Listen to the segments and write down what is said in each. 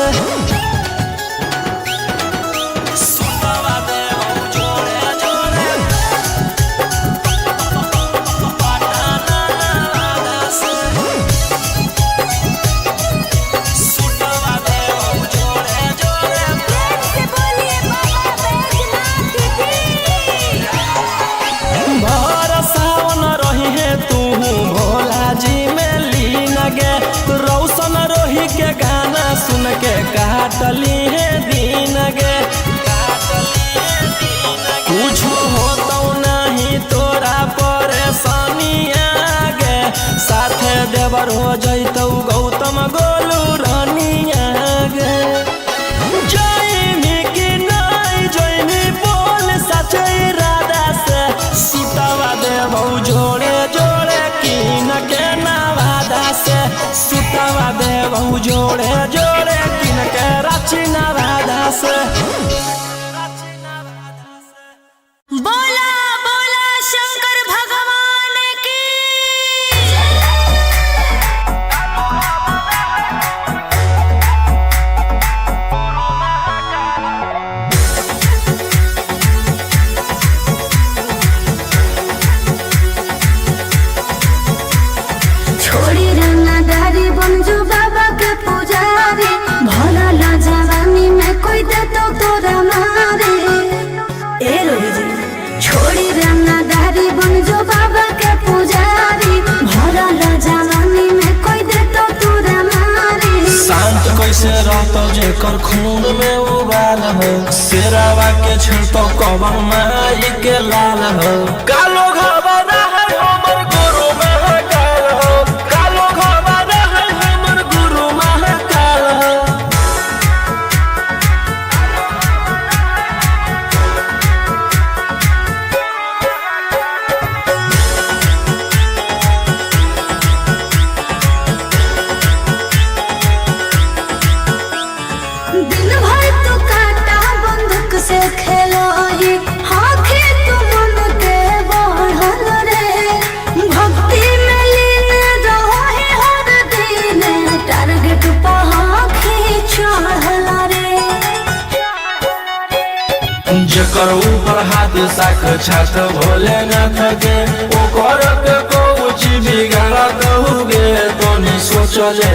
से रौशन रोही के गाना सुन के काटली है दिन गे कुछ हो तो नहीं तोरा परेशानी गे साथे देवर हो जैतौ गौतम गोलू रानिया गे जैनी कि नहीं जैनी बोल सचे राधा से सुतवा देवौ जोड़े जोड़े किन के नवादा से सुतवा देवौ जोड़े जोड़े किन के राची नवादा से बोला बोला शंकर भगवान की छोड़ी रंगदारी बंजू बाबा के पुजारी भला ला जवानी में कोई दे तो तोरा मारे ए रोही जी छोड़ी रंगदारी बंजू बाबा के पुजारी भला ला जवानी में कोई दे तो तोरा मारे शांत कैसे रहतो जेकर खून में उबाल हो शेरावा के छिड़तो कवन माई के लाल हो कालो घबरा है हमर गुरु महाकाल हो कालो घबरा है हमर गुरु महाकाल हो दिन भर तू काटा बंदूक से खेलो ही आँखें तू मन के बढ़ल रे भक्ति में लीन रहो है हर दिन टारगेट पर आँखें चढ़ल रे जेकर ऊपर हाथ साख छात भोलेनाथ के ओकर के कुछ बिगाड़ दोगे तो नहीं सोचले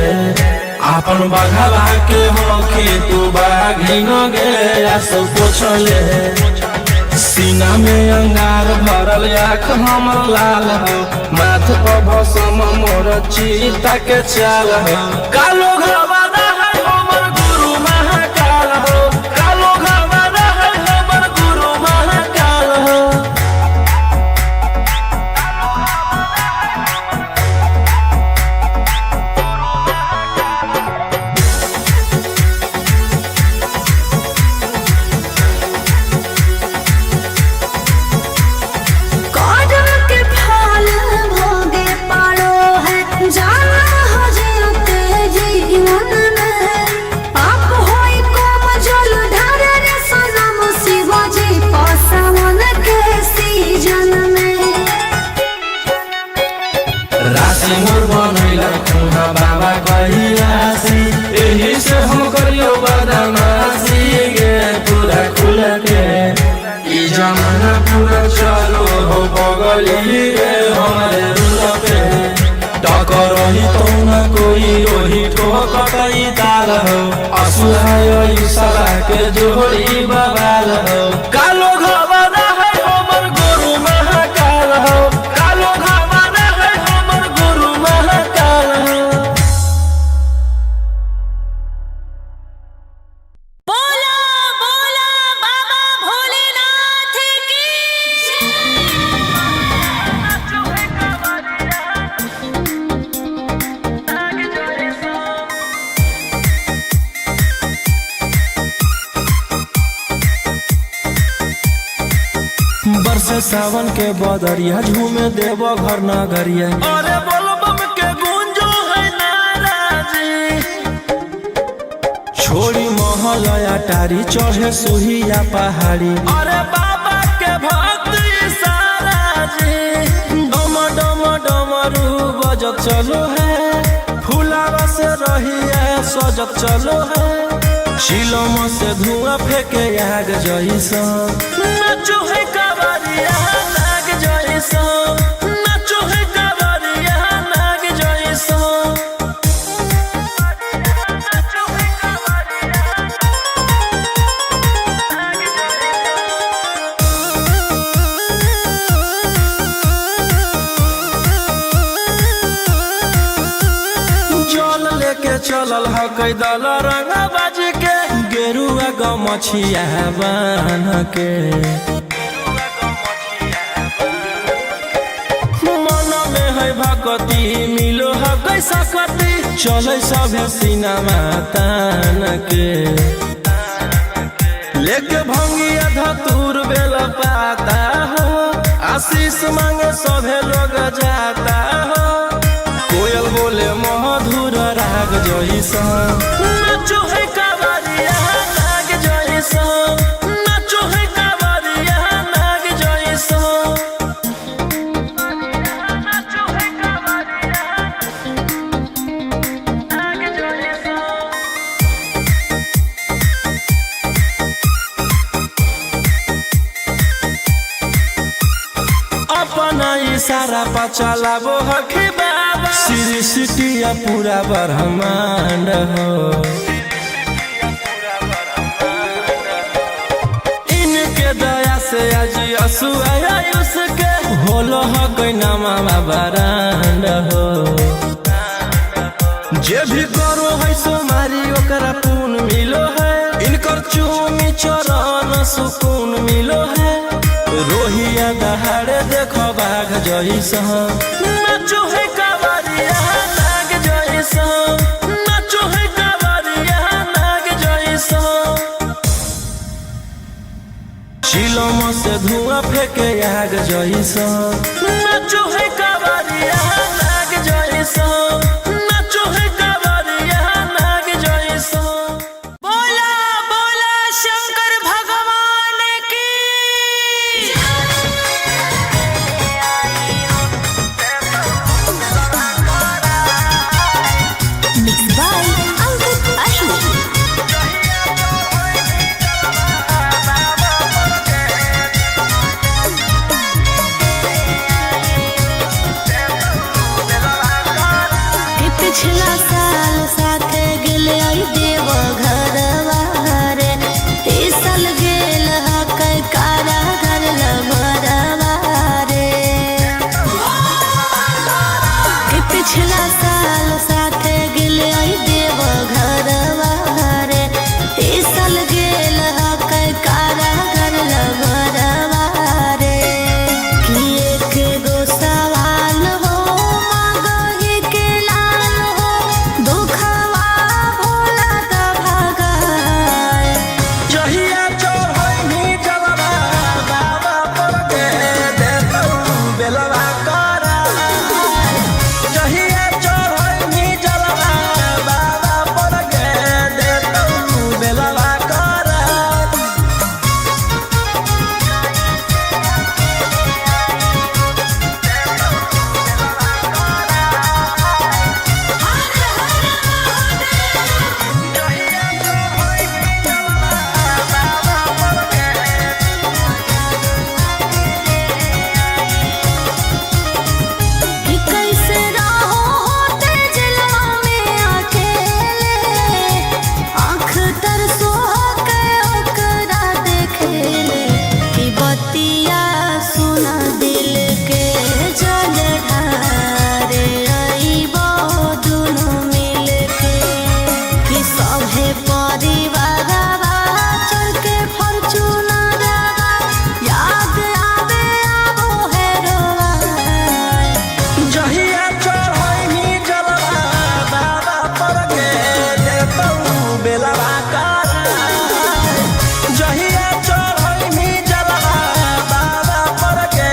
आपन बघावा के होके तू बाघिन गे सब पोछले सीना में अंगार भरल आँख हमर लाल हो माथ पर भसम मोर चीता के चाल हो कालो घबरा है हमर गुरु महाकाल हो कालो घबरा है हमर गुरु महाकाल हो कदम के फल भोगे पारो है जाना हो जीते जीवन में पाप होई कोम जल ढार रे सनम शिवाजी पासवन के सीजन में राशि मोर बनैला खुहा बाबा कहिलासी एही से हम करियो बदमाशी गे पूरा खुल के ई जमाना पूरा चलो हो बगली रे हमारे रुल पे टकर ही तो न कोई रोही ठोकई ताल हो असुहाय ईशा के जोड़ी बवाल हो कालो घबरा है हमर गुरु महाकाल हो कालो घबरा है हमर गुरु महाकाल हो बोला बोला बाबा भोलेनाथ की बरसे सावन के बदरिया झूमे देव घर नगरिया अरे बोलबम के गूंजो है नाराजी छोड़ी महल अटारी चढ़े सुहिया पहाड़ी अरे बाबा के भक्ति सारा जी डम डम डमरू बजत चलो है फुलावा से रही है सजत चलो है चिलम से धुआं फेंके आग जैसा नाचो है कावरिया नाग जैसा नाचो है कावरिया नाग जैसा जल लेके चलल ह कैदल रंगा बाज के गेरुआ गमछिया बान के मन में है भगती मिलो है कैसा कती चले सभे सिनेमा तान के लेके भंगिया धतूर बेल पाता हो आशीष मांगे सभे लोग जाता हो कोयल बोले मधुर राग जैसा नाचो है कावरिया नाग जैसा नाचो है कावरिया नाग जैसा नाचो है कावरिया नाग जैसा अपना इशारा पर चलाबो हखी श्री सिटिया पूरा ब्रह्मांड हो इनके दया से आज असु आयुष के होलो हो कोई नामा बरांड हो जे भी करो है सोमारी ओकरा पून मिलो है इनकर चूमी चरण सुकून मिलो है रोहिया दहाड़े देखो बाघ जैसा नाचो है कावरिया नाग जैसा नाचो है कावरिया नाग जैसा चिलम से धुआं फेंके आग जैसा नाचो है कावरिया नाग जैसा नाचो है कावरिया नाग जैसा बोला बोला शंकर भगवान की मिक्स बाय अंकित अशोक पिछला साल साथे गेले आई देव घरवा रे इस साल गेल हा कई कारा घर लभरवा रे कि पिछला साल साथे गेले आई देव घरवा रे इस साल गेल हा कई कारा घर लभरवा रे कि एक गो सवाल हो मांगही के लाल हो दुखवा भोला दा भगाए जहिया चढ़ैनी जलवा बाबा पर के देतौ बेलवा करा जहिया चढ़ैनी जलवा बाबा पर के देतौ बेलवा करा कि कैसे रहो होते जलवा में अकेले आँख तरसो के ओकरा देखेले कि बतिया सुना दिल के जल ढारे अइबो दुनू मिल के कि सभे परिवारवा चल के फॉर्च्यूनरवा याद आवे आबो हेरोवा जहिया चढ़ैनी जलवा बाबा पर के देतौ बेलवा करा जहिया चढ़ैनी जलवा बाबा पर के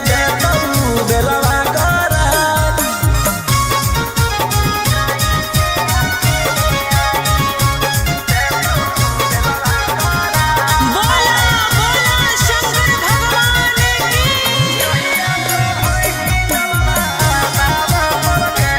देतौ बेलवा करा बोला बोला शंकर भगवान की बाबा पर के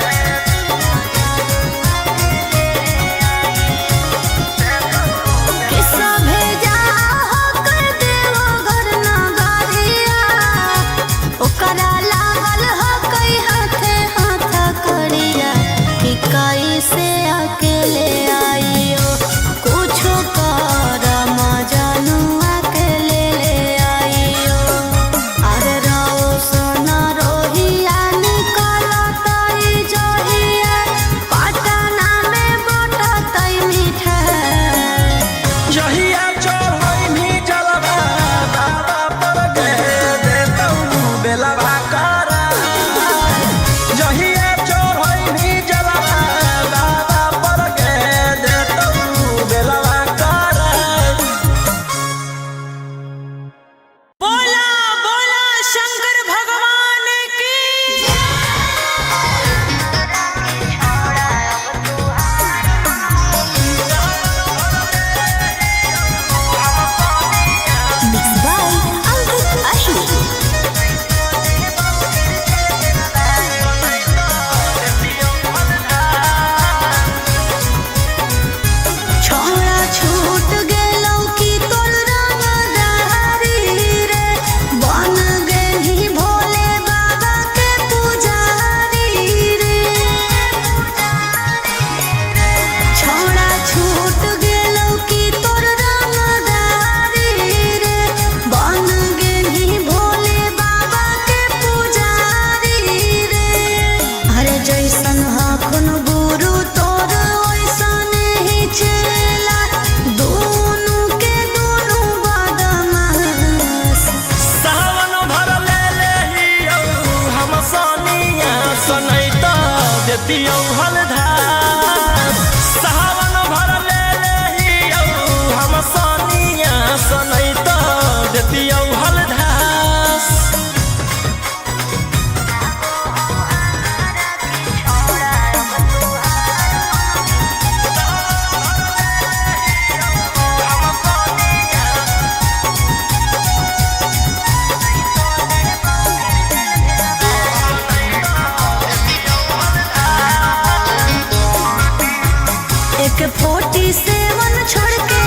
फोर्टी सेवन छोड़ के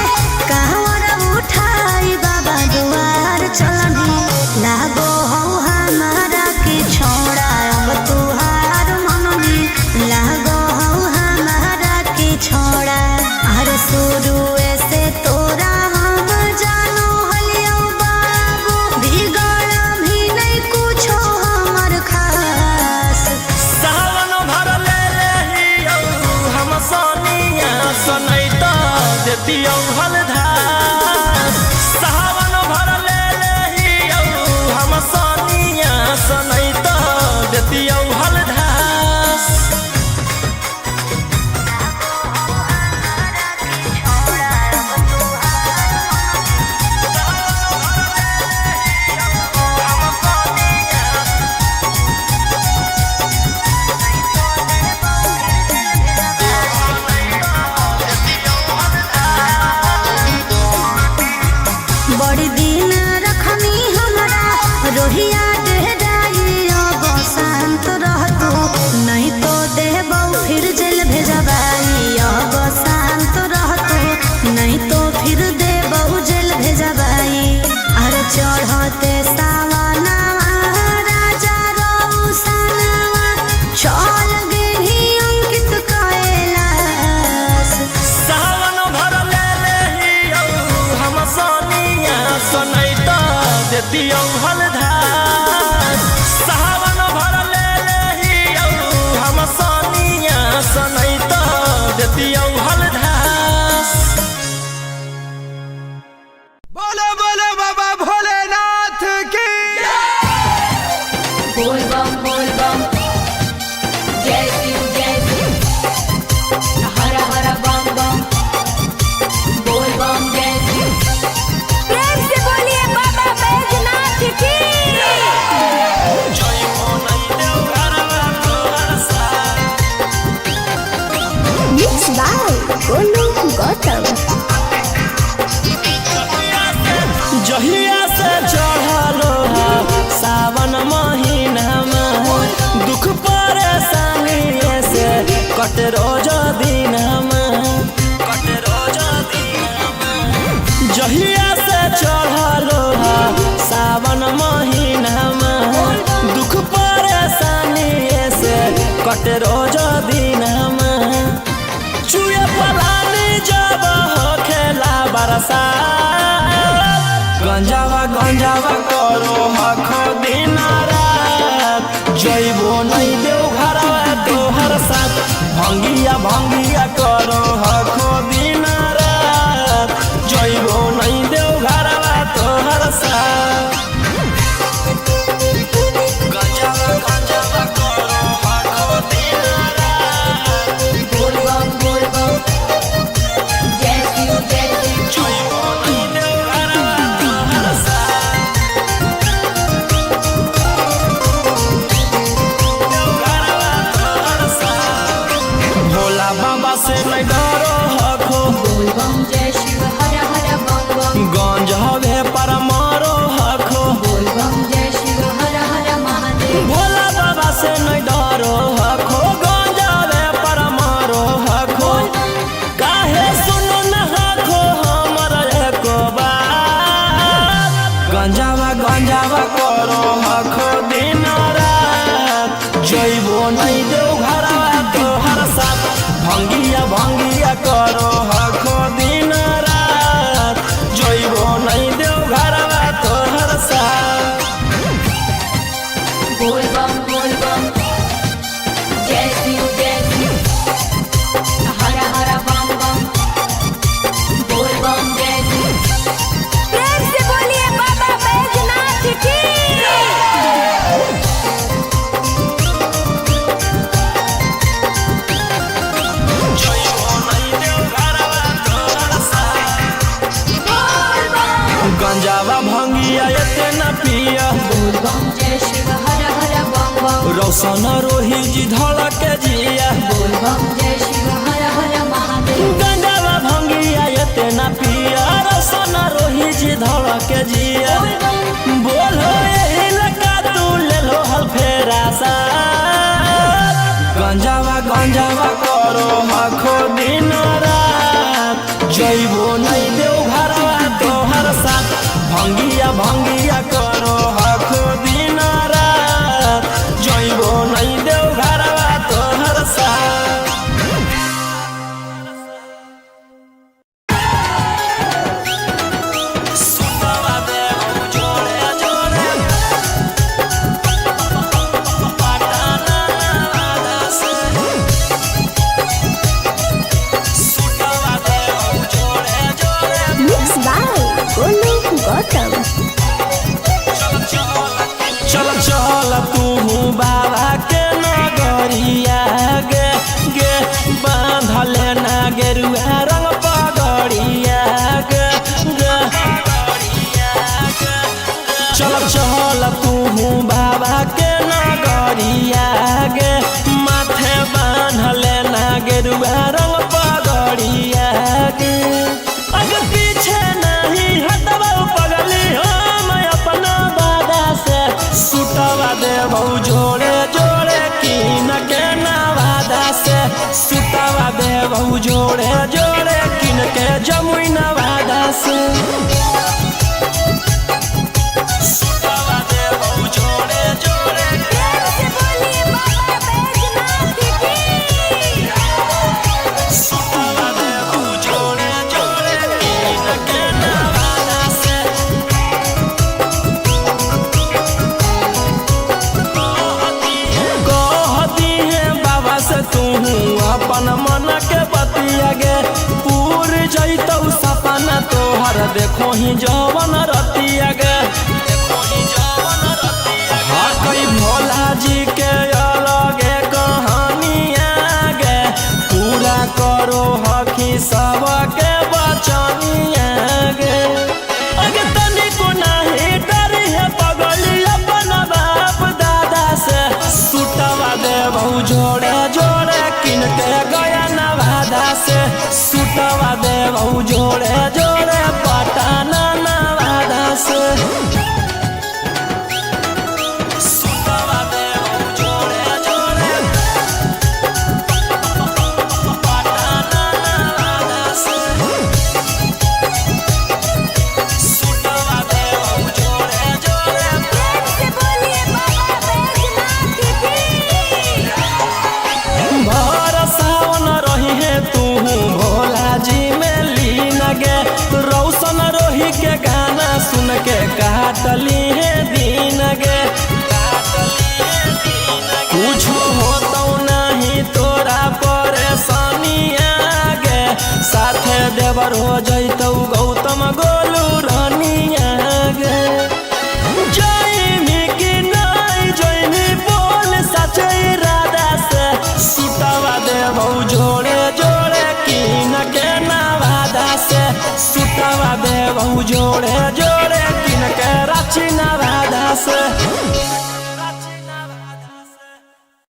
कहवर उठाई बाबा दुआर चलनी लागो हो हमारा के छोड़ा अब तुहार मननी लागो हो हमारा के छोड़ा अरे शुरू से तोरा हम जानो हलियो बाबू बिगड़ भी नहीं कुछो हमर खास सावन भर ले रहियो हम सोनिया सुनैता देतियो हलधास सावन भर ले रहियो हम सोनिया सुनैता देतियो हलधास बड़ी दिन रखनी हमरा रोहिया डेहराइयो बसंत रहतू नहीं तो देबौ फिर जेल भेजबाइयो बसंत रहतू नहीं तो फिर देबौ जेल भेजबाई अरे चढ़ते सावना राजा रौसनवा चल गेली अंकित कैलाश सावन भर ले रहियो हम सोनिया सुनैता देतियो हलधास सावन भर ले रहियो हम सोनिया सुनैता देतियो हलधास बोलो बोलो बाबा भोलेनाथ की बोल बम जय शिव हर हर बम बम बोल बम जय शिव प्रेम से बोलिए बाबा बैजनाथ की जय हो नहीं देव घरवा तोहर साथ मिक्स बाय गोलू गौतम जहिया से चढ़लो सावन महीनामा दुख परेशानी से कट रोज दिनमा जहिया से चढ़लो सावन महीनामा दुख परेशानी से कट रोज दिनमा चुए पलानी जब हो खेला बरसात गंजावा करो हखो दिन रात जइबो नहीं देव घरवा तोहर साथ भंगिया करो हखो दिन रात जइबो नहीं देव घरवा तोहर साथ गंजावा करो हखो दिन रात बोल बम जय शिव जइबो नहीं देव घरवा तोहर साथ भोला बाबा से नहीं डरो हखो बोल बम जय शिव हर हर बम बम गंज हवे पर मारो हखो बोल बम जय शिव हर हर महादेव भोला बाबा से नहीं डरो हखो गंज हवे पर मारो हखो काहे सुनो न हखो हमर एको बात गंजावा करो हखो दिन रात जइबो नहीं देव घरवा तोहर साथ भंगिया करो हखो दिन रात जइबो नहीं देव घरवा तोहर साथ बोल बम जय शिव हर हर बम बम बोल बम जय शिव प्रेम से बोलिए बाबा बैजनाथ की जइबो नहीं देव घरवा तोहर साथ गंजावा भंगिया एते न पिया बोल बम जय शिव हर हर बम बम रौशन रोही जी धड़क जिया बोल बम जय शिव हर हर महादेव गंजावा भंगिया एते न पिया रौशन रोही जी धड़क जिया बोलो यही लगा तू ले लो हल फेरा सा गंजावा करो हखो दिन रात जइबो नहीं देव घरवा तोहर साथ भंगिया भंगिया करो हक दिन रात जइबो नहीं देव घरवा तोहर साथ चल चल तू बाबा के नगरिया गे गे बांधले ना गेरुआ रंग पगड़िया गे गे चल चल तू बाबा के नगरिया गे माथे बांधले ना गेरुआ रंग पगड़िया गे अगर पीछे नहीं हटबो पगली हम अपना बादा से सुतवा देबो जोड़े जोड़े किन के नवादा से सुतवा देबो जोड़े जोड़े किन के जमुई नवादा से सुतवा देबो जोड़े जोड़े से बोलिए बाबा बैजनाथ की सुतवा देबो जोड़े जोड़े किन के नवादा से कहती है बाबा से तू अपन मन के बतिया गे पूर जैतौ सपना तोहर देखो ही जवन रतिया गे हकई भोला जी के अलगे कहानिया गे पूरा करो हकी सबके बचनिया गे अगे तनिको नाही डरी है पगली अपन बाप दादा से सुतवा देबो जोड़े जोड़े किन के गया नवादा से सुतवा देबो जोड़े जोड़े पटना नवादा से सुतवा देबो जोड़े जोड़े पटना नवादा से सुतवा देबो जोड़े जोड़े से बोलिए बाबा बैजनाथ की भर सावन रही है तू भोला जी में लीन गे रौशन रोही के गाना सुन के काटली है दिन गे कुछ होतो नहीं तोरा परेशानिया गे साथे देवर हो जैतौ गौतम गोलू रानिया गे जइमी कि नहीं जइमी बोल सचे इरादा से सुतवा देबो जोड़े जोड़े किन के नवादा से सुतवा देबो जोड़े जोड़े किन के रांची नवादा से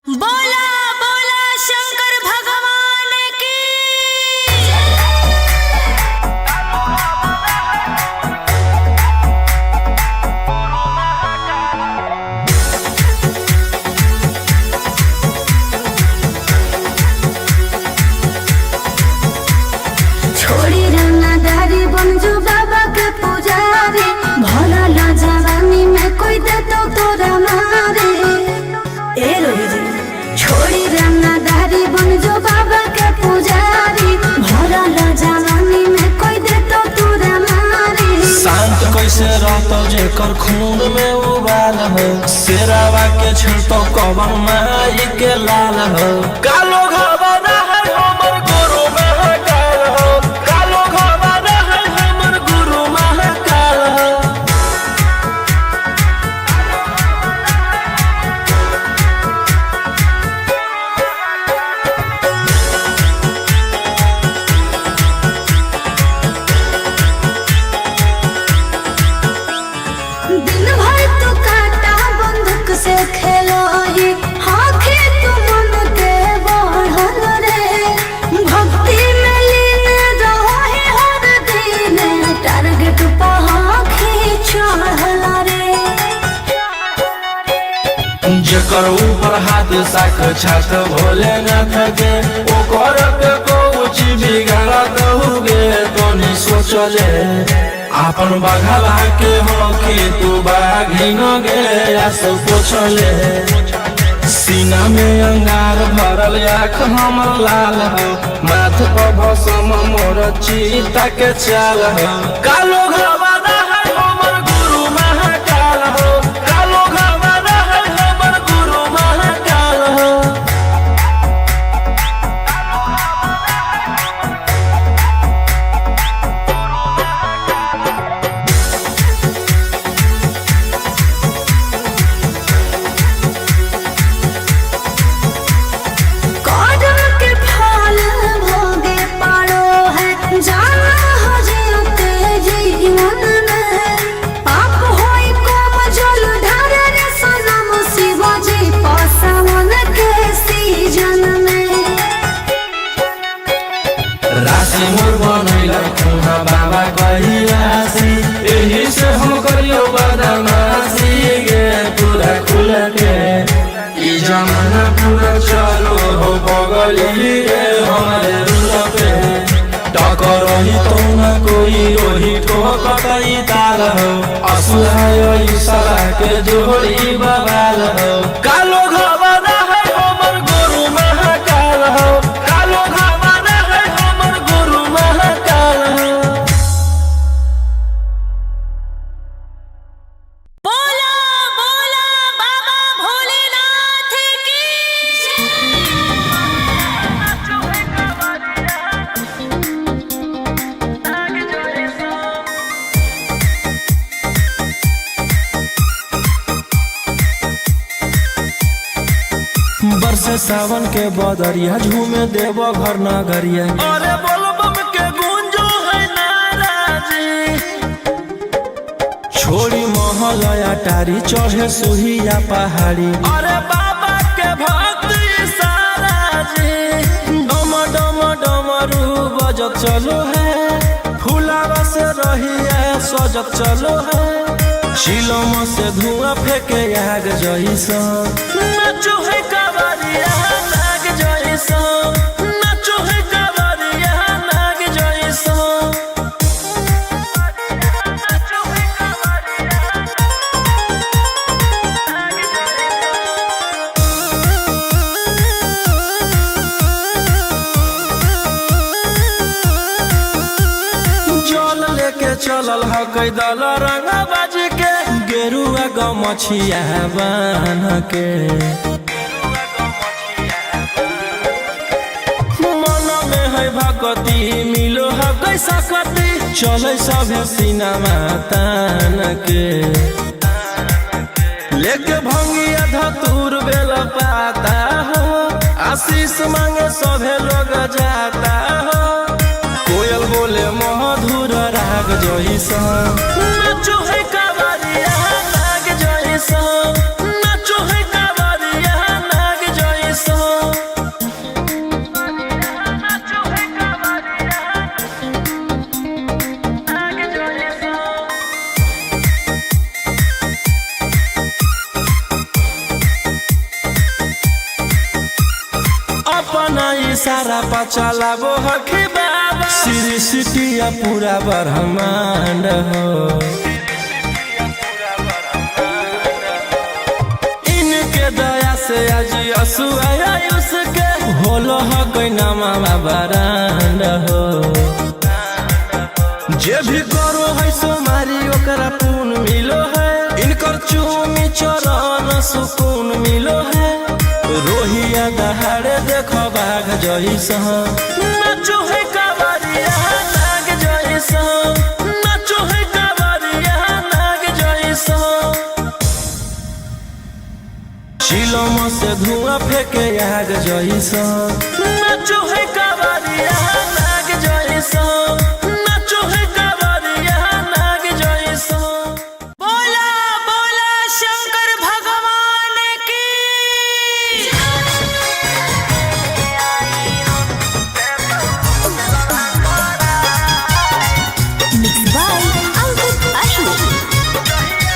बोला बोला शंकर भगवान की छोड़ी रंगदारी बनजो बाबा के पुजारी भला ला जवानी में कोई दे तो तोरा मारे ए रोही जी छोड़ी रंगदारी बनजो बाबा के पुजारी भला ला जवानी में कोई दे तो तोरा मारे शांत कैसे रहतो जेकर खून में उबाल हो शेरावा के छिड़तो कवन माई के लाल हो कालो घबरा है हमर गुरु महाकाल हो कालो घबरा है हमर गुरु महाकाल हो दिन भर तू काटा बंदूक से खेलो ही हाथे तू मन के बढ़ल रे भक्ति में लीन रहो है हर दिन टारगेट पहाखी चढ़ल रे जेकर ऊपर हाथ साख छात भोलेनाथ के ओकर पे कुछ बिगाड़त हुगे तो सोचले आपन बघावा के हो कि तू बाघिन गे आसु पोछले सीना में अंगार भरल आँख हमर लाल हो माथ पर भसम मोर चीता के चाल हो कालो घवादा है हमर गुरु महाकाल हो कालो घवादा है हमर गुरु महाकाल हो कदम के फल भोगे पारो है जाना हो जीते जीवन में पाप होई कोम जल ढारे रे सनम शिव जी पसावन के सीजन में राशि मोर बनैला खुहा बाबा कहिला से एही से हम करियो बदमाशी गे पूरा खुल के ई जमाना पूरा चलो हो बगली रे हमारे रुल पे टकरही तो न कोई रोही ठोकतई ताल हो असुहाय ईशा के जोड़ी बवाल हो कालो घवादा है हमर गुरु महाकाल हो कालो घवादा है हमर गुरु महाकाल हो बोला बोला बाबा भोलेनाथ की बरसे सावन के बदरिया झूमे देव घर नगरिया अरे बोलो बम के गूंजो है नाराजी छोड़ी महल अटारी चढ़े सुहिया पहाड़ी अरे बाबा के भक्ति सारा जी डम डम डमरू बजत चलो है फुलावा से रहिया सजत चलो है शिलम से धुआं फेंके आग जैसा नाचो है कावरिया नाग जैसा नाचो है कावरिया नाग जैसा जल लेके चलल ह कैदल रंग बाज के गेरुआ गमछिया बान के मन में है भक्ति मिलो है कैसा कति चले सभे सिनेमा तान के लेके भंगिया धतूर बेल पाता हो आशीष मांगे सभे लोग जाता हो कोयल बोले मधुर राग जैसा नाचो है कावरिया नाग जैसा नाचो है कावरिया नाग जैसा नाचो है कावरिया नाग जैसा अपना इशारा पर चलाबो हखी बाबा श्री सिटिया पूरा ब्रह्मांड हो इनके दया से आज असुआया उसके होलो ह कोई नामा बरांड हो जे भी करो है सोमारी ओकरा पून मिलो है इनकर चूमी चरण सुकून मिलो है रोहिया दहाड़े देखो बाघ जैसा नाचो है कावरिया नाग जैसा नाचो है कावरिया नाग जैसा शिलम से धुआं फेंके आग जैसा नाचो है कावरिया नाग जैसा नाचो है कावरिया नाग जैसा बोला बोला शंकर भगवान की मिक्स बाय अंकित अशोक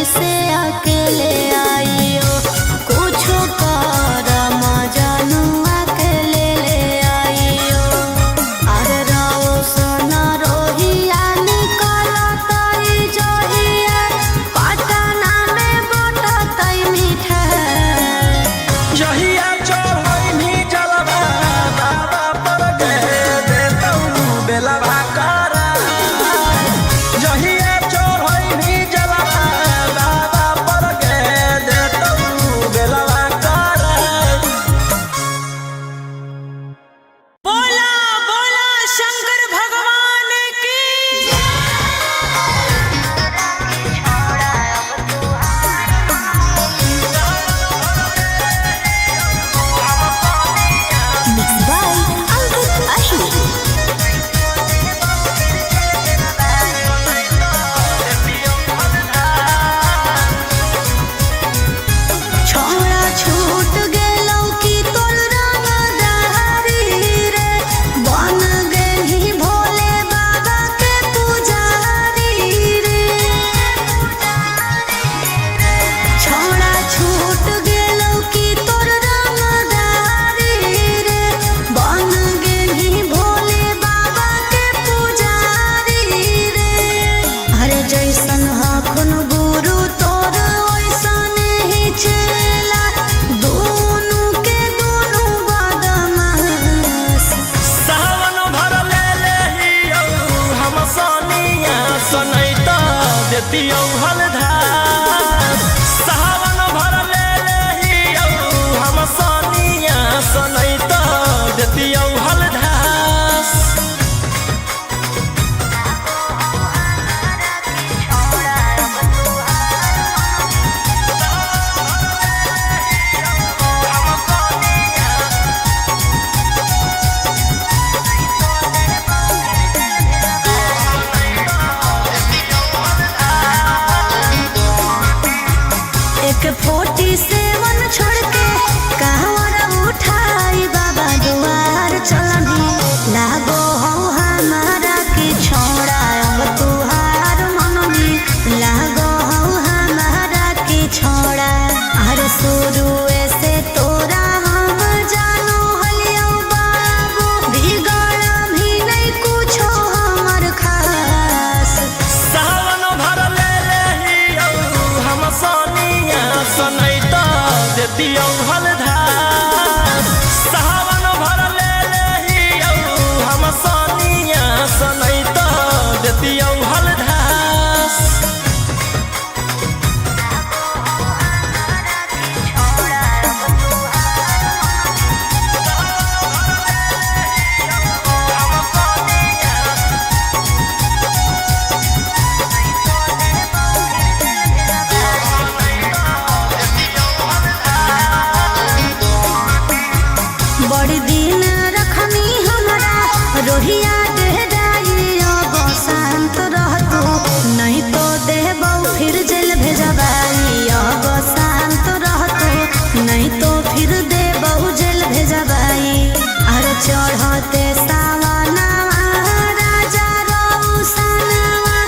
कैसे अकेले आइयो कुछ कर मजनू अकेले ले आइयो अरे रहो सोना रोहिया निकलतई जोहिया पटना में बटतई मिठाई जहिया चढ़ैनी जलवा बाबा पर गे देतौ बेलवा करा जहिया चढ़ैनी जलवा बाबा पर गे देतौ बेलवा करा बोला बोला शंकर भगवान की Mixed by Ankit Ahi. छोड़ा छूट गेलौ की तोर रंगदारी रे बन गेली भोले बाबा के पुजारी रे छोड़ा छूट गेलौ की तोर रंगदारी रे बन गेली भोले बाबा के पुजारी रे अरे जैसन हखुन गुरु तोर ओइसन ही चेला दोनों के दोनों बदमाश सावन भर ले लेहियौ हम सोनिया सनैता देतियौ हलधार सावन भर ले लेहियौ हम सोनिया सनैता देतियौ हलधार एक 47 छोड़ के कहवर उठाई बाबा दुआर चलनी लागो हो हमारा की छोड़ा अब तुहार मनमी लागो हो हमारा की छोड़ा अरे शुरू से तोरा हम जानो हलियो बाबू बिगड़ भी नहीं कुछो हमर खास सावन भर ले लेहियौ हम सोनिया सनैता देतियौ हलधार सावन भर ले लेहियौ हम सोनिया सनैता देतियौ हलधार बड़ी दिन रखनी हमरा रोहिया डेहराई अब शांत रहतो नहीं तो देबौ फिर जेल भेजबाई अब शांत रहतो नहीं तो फिर देबौ जेल भेजबाई अरे चढ़ते सावनवा राजा रौसनवा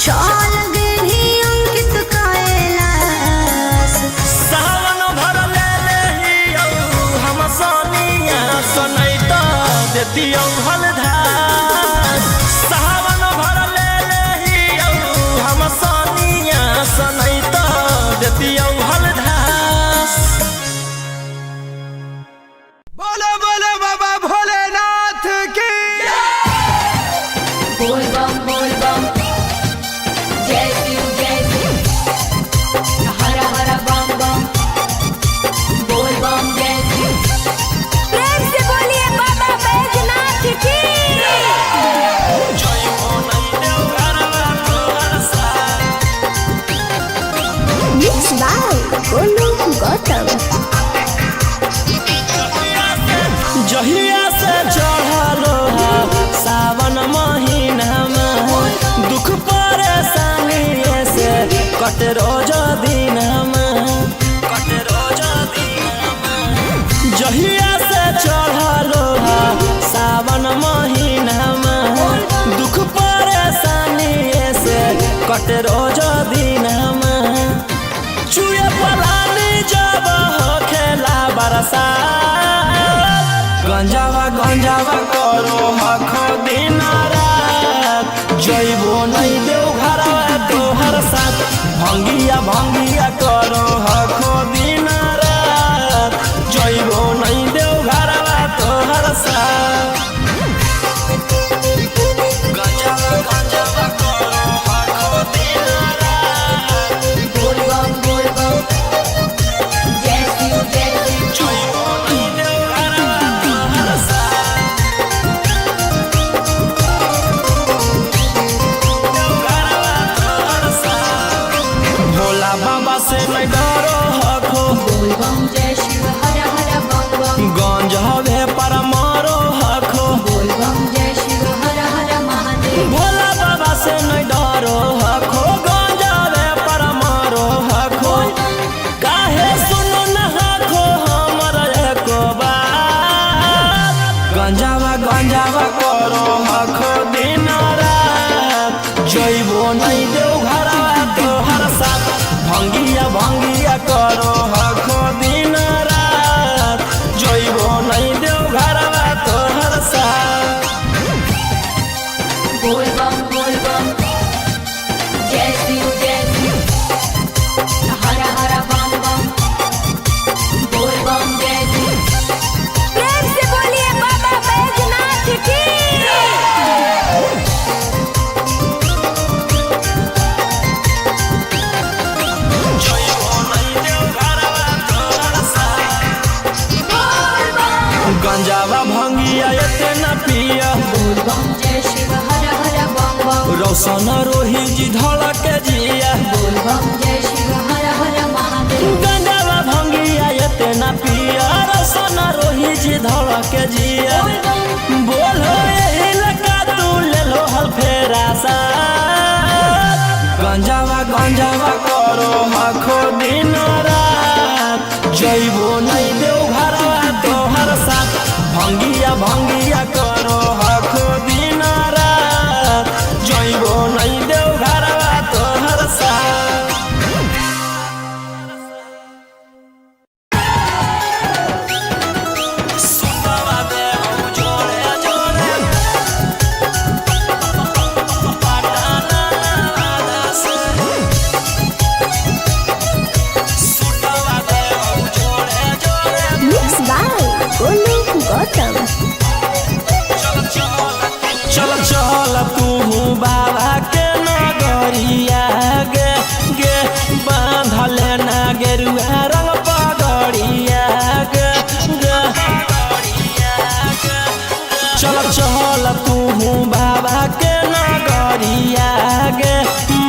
चल गेली अंकित कैलाश सावन भर ले लेहियौ हम सोनिया सनैता देतियौ हलधार सावन भर ले लेहियौ हम सोनिया सनैता देतियौ हलधार बोलो बोलो बाबा भोलेनाथ की बोल बम जय शिव हर हर बम बम बोल बम जय शिव प्रेम से बोलिए बाबा बैजनाथ की जय बोलै देव हर साल Mixed by Golu Gautam. जहिया से चढ़लो सावन महीनामा दुख परेशानी से कट रोज दिनमा जहिया से चढ़लो सावन महीनामा दुख परेशानी से कट रोज दिनमा भंगिया भंगिया करो हखो दिन रात जइबो नहीं देव घरवा तोहर साथ गंजावा गंजावा करो हखो दिन रात बोल बम जय शिव जइबो नहीं देव घरवा तोहर साथ भोला बाबा से नहीं डरो हखो बोल बम जय शिव हर हर बम बम गंज हवे पर मारो हखो बोल बम जय शिव हर हर महादेव भोला बाबा से नहीं डरो हखो गंज हवे पर मारो हखो काहे सुनो न हखो हमर एको बात गंजावा गंजावा करो हखो दिन रात जइबो नहीं देव घरवा तोहर साथ भंगिया भंगिया करो हखो दिन रात जइबो नहीं देव घरवा तोहर साथ बोल बम जय शिव हर हर बम बम बोल बम जय शिव प्रेम से बोलिए बाबा बैजनाथ की जइबो नहीं देव घरवा तोहर साथ गंजावा भंगिया एते न पिया बोल बम जय शिव हर हर बम बम रौशन रोही जी धड़क जिया बोल बम जय शिव हर हर महादेव गंजावा भंगिया एते न पिया रौशन रोही जी धड़क जिया बोलो यही लगा तू ले लो हल फेरा सा गंजावा गंजावा करो हखो दिन रात जइबो नहीं देव घरवा तोहर साथ भंगिया भंगिया करो हखो दिन रात जइबो नहीं देव घरवा तोहर साथ सुतवा देव जोड़े जोड़े पटाना वादा से सुतवा देव जोड़े जोड़े मिक्स बाय गोलू गौतम चल चल तू बाबा के नगरिया गे गे बांधल ना गेरुआ रंग पगड़िया गे गे चल चल तू बाबा के नगरिया गे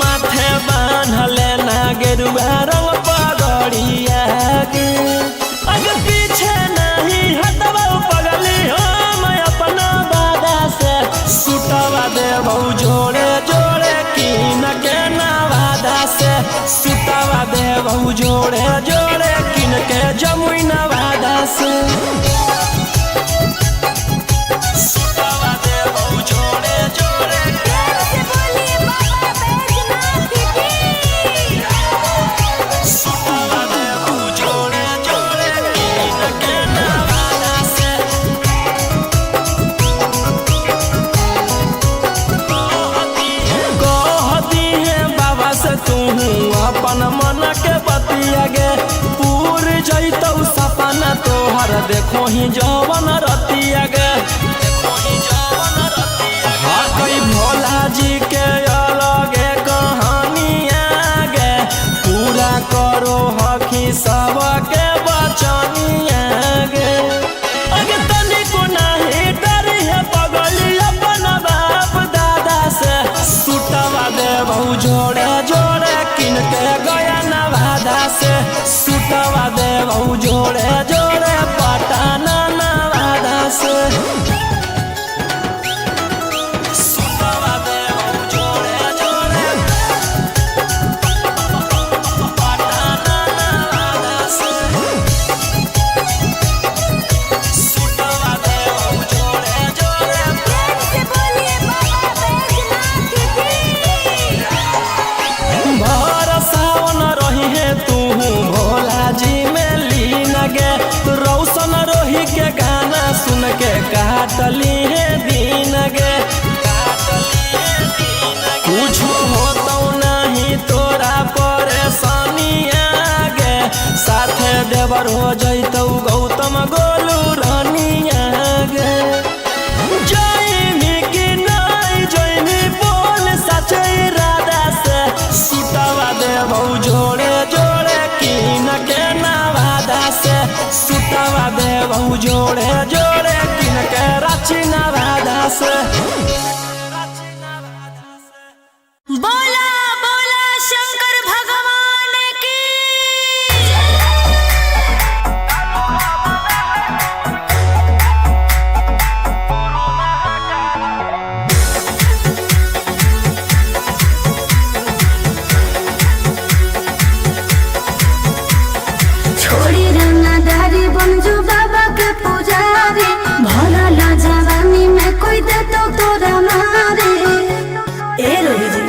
माथे बांधल ना गेरुआ रंग पगड़िया गे अगे पीछे नहीं हटवा पगली हम अपना बादा से सुतवा देबौ जोड़े जोड़े कीन के नवादा से सुतवा देबौ जोड़े जोड़े कीन के जमुई नवादा से सुतवा देबौ जोड़े जोड़े प्रेम से बोलिए बाबा बैजनाथ की सुतवा देबौ जोड़े जोड़े कीन के नवादा से कहती है बाबा से तू अपन मन के बतिया गे पूर जैतौ सपना तोहर देखो ही जवन रतिया गे हाँ कई भोला जी के अलगे कहानिया गे पूरा करो हखी सबके बचनिया गे अगे तनिको नहीं डरी है पगली अपन बाप दादा से सुतवा देबौ जोड़े जोड़े किन के गया नवादा से सुतवा देबौ जोड़े जोड़े पटाना नवादा से सुतवा देबौ जोड़े जोड़े पटाना नवादा से सुतवा देबौ जोड़े जोड़े प्रेम से बोलिए बाबा बैजनाथ की भर सावन रही है तू भोला जी में लीन गे रौशन रोही के गाना सुन के काट जोड़े जोड़े कीन के नवादा से सुतवा देबहू जोड़े जोड़े कीन के रांची नवादा से। बोला बोला शंकर भगवान की। छोड़ी रंगदारी बनजू बाबा के पुजारी भला ला जवानी में कोई दे तो तोरा मारे। ए रोही जी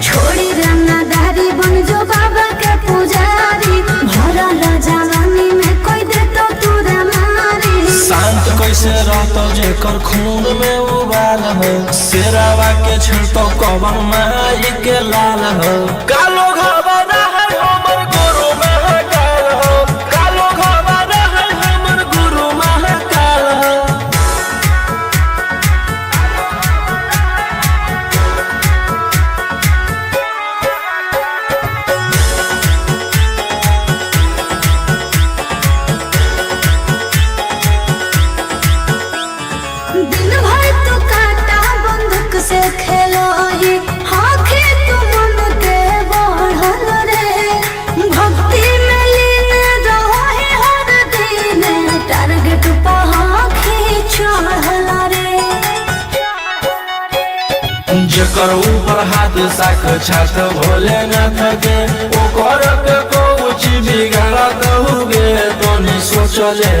छोड़ी रंगदारी बनजू बाबा के पुजारी भला ला जवानी में कोई दे तो तोरा मारे। शांत कैसे रहतो जेकर खून में उबाल हो शेरावा के छिड़तो कवन माई के लाल हो। कालो घबरा है हमर गुरु महाकाल हो कालो घबरा है हमर गुरु महाकाल हो। दिन भर तो काटा बंदूक से खेलो ये हाथी तू मन के बढ़ल रे। भक्ति में लीन रहो है हर दिन टारगेट पहाड़ी चढ़ल रे। जेकर ऊपर हाथ साख छात भोलेनाथ के ओकर के कुछ बिगाड़त हुगे तो नहीं सोचले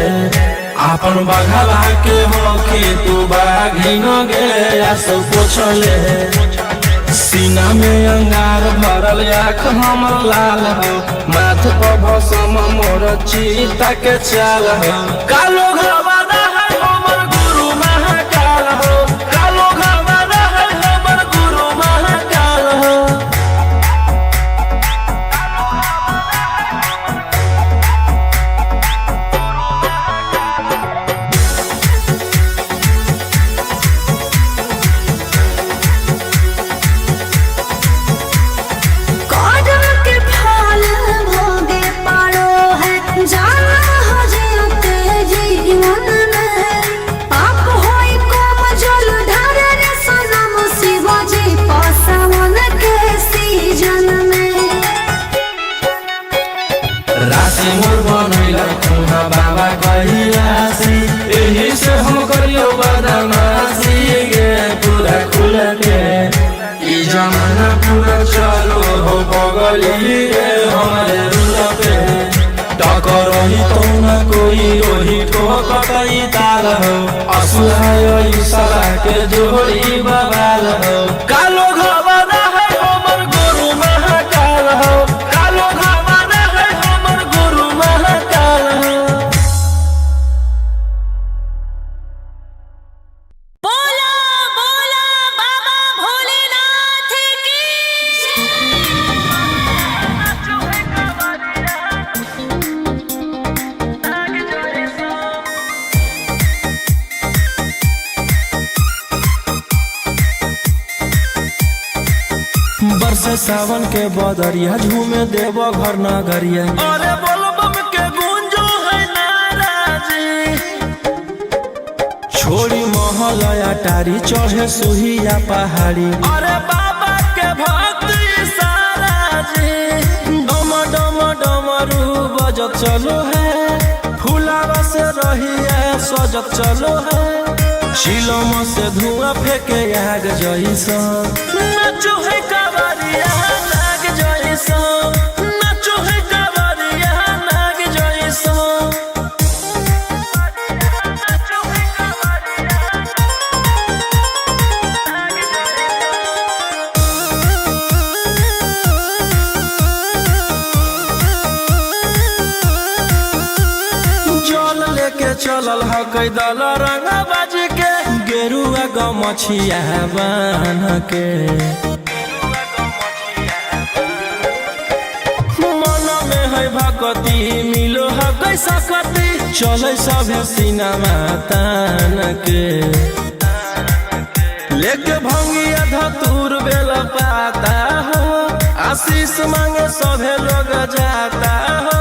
आपन बघला के होके तू बाघिन गे आस पोछले। सीना में अंगार भरल आँख हमर लाल हो माथ पर भसम मोर चीता के चाल हो। कालो घबरा है हमर गुरु महाकाल हो कालो घबरा है हमर गुरु महाकाल हो। कदम के फल भोगे पारो है जाना हो जियते जीवन में। पाप होई कम जल ढारे रे सनम शिवाजी पासवन के सीजन में। राशि मोर बनैला खुहा बाबा कहिलासी एही से हम करियो बदमाशी गे पूरा खुल के। ई जमाना पूरा चलो हो बगली रे हमारे रूल पे टकर ही तो न कोई ओही को कटई ताल हो असुहाय सला के जोड़ी बवाल हो। कालो घबरा है हमर गुरु महाकाल हो कालो घबरा है हमर गुरु महाकाल हो। बोला बोला बाबा भोलेनाथ की। बरसे सावन के बदरिया झूमे देव घर नगरिया अरे बोलबम के गूंजो है नाराजी। छोड़ी महल अटारी चढ़े सुहिया पहाड़ी अरे बाबा के भक्ति सारा जी। डम डम डमरू बजत चलो है फुलावा से रहिया सजत चलो है। शिलम से धुआं फेंके आग जैसा नाचो है कावरिया नाग जैसा नाचो है कावरिया नाग जैसा। जल लेके चलल ह कैदल रंग बाज के गेरुआ गमछिया बान के। मन में है भक्ति मिलो है कैसा कति चले सभे सिनेमा तान के। लेके भंगिया धतूर बेल पाता हो आशीष मांगे सभे लोग जाता हो,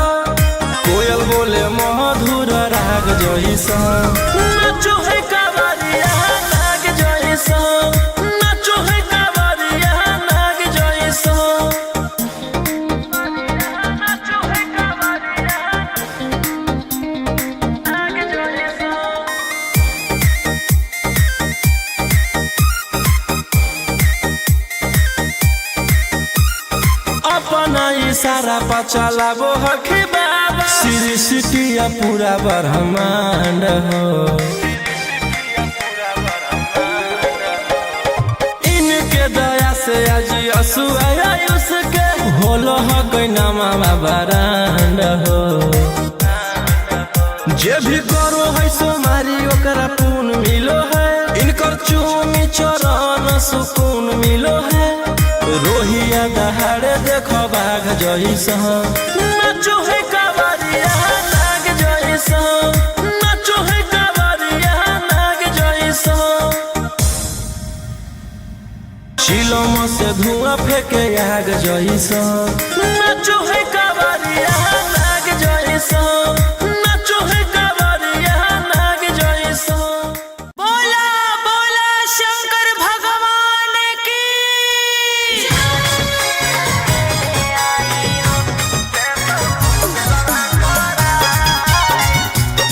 कोयल बोले मधुर राग जैसा, नाचो है कावरिया नाग जैसा, नाचो है कावरिया नाग जैसा, नाचो है कावरिया नाग जैसा। अपना इशारा पर चलाबो हखी बाबा, सृष्टिया पूरा ब्रह्मांड हो, इनके दया से आज असुआ उसके होलो हो कोई नामा बरांड हो, जे भी करो है सोमारी ओकरा पुण्य मिलो है, इनकर चूमी चरण सुकून मिलो है, रोहिया दहाड़े देखो बाघ जैसा, नाचो है कावरिया नाग जैसा, नाचो है कावरिया नाग जैसा, चिलम से धुआं फेंके आग जैसा, नाचो है कावरिया नाग जैसा, नाचो है कावरिया नाग जैसा। बोला बोला शंकर भगवान की।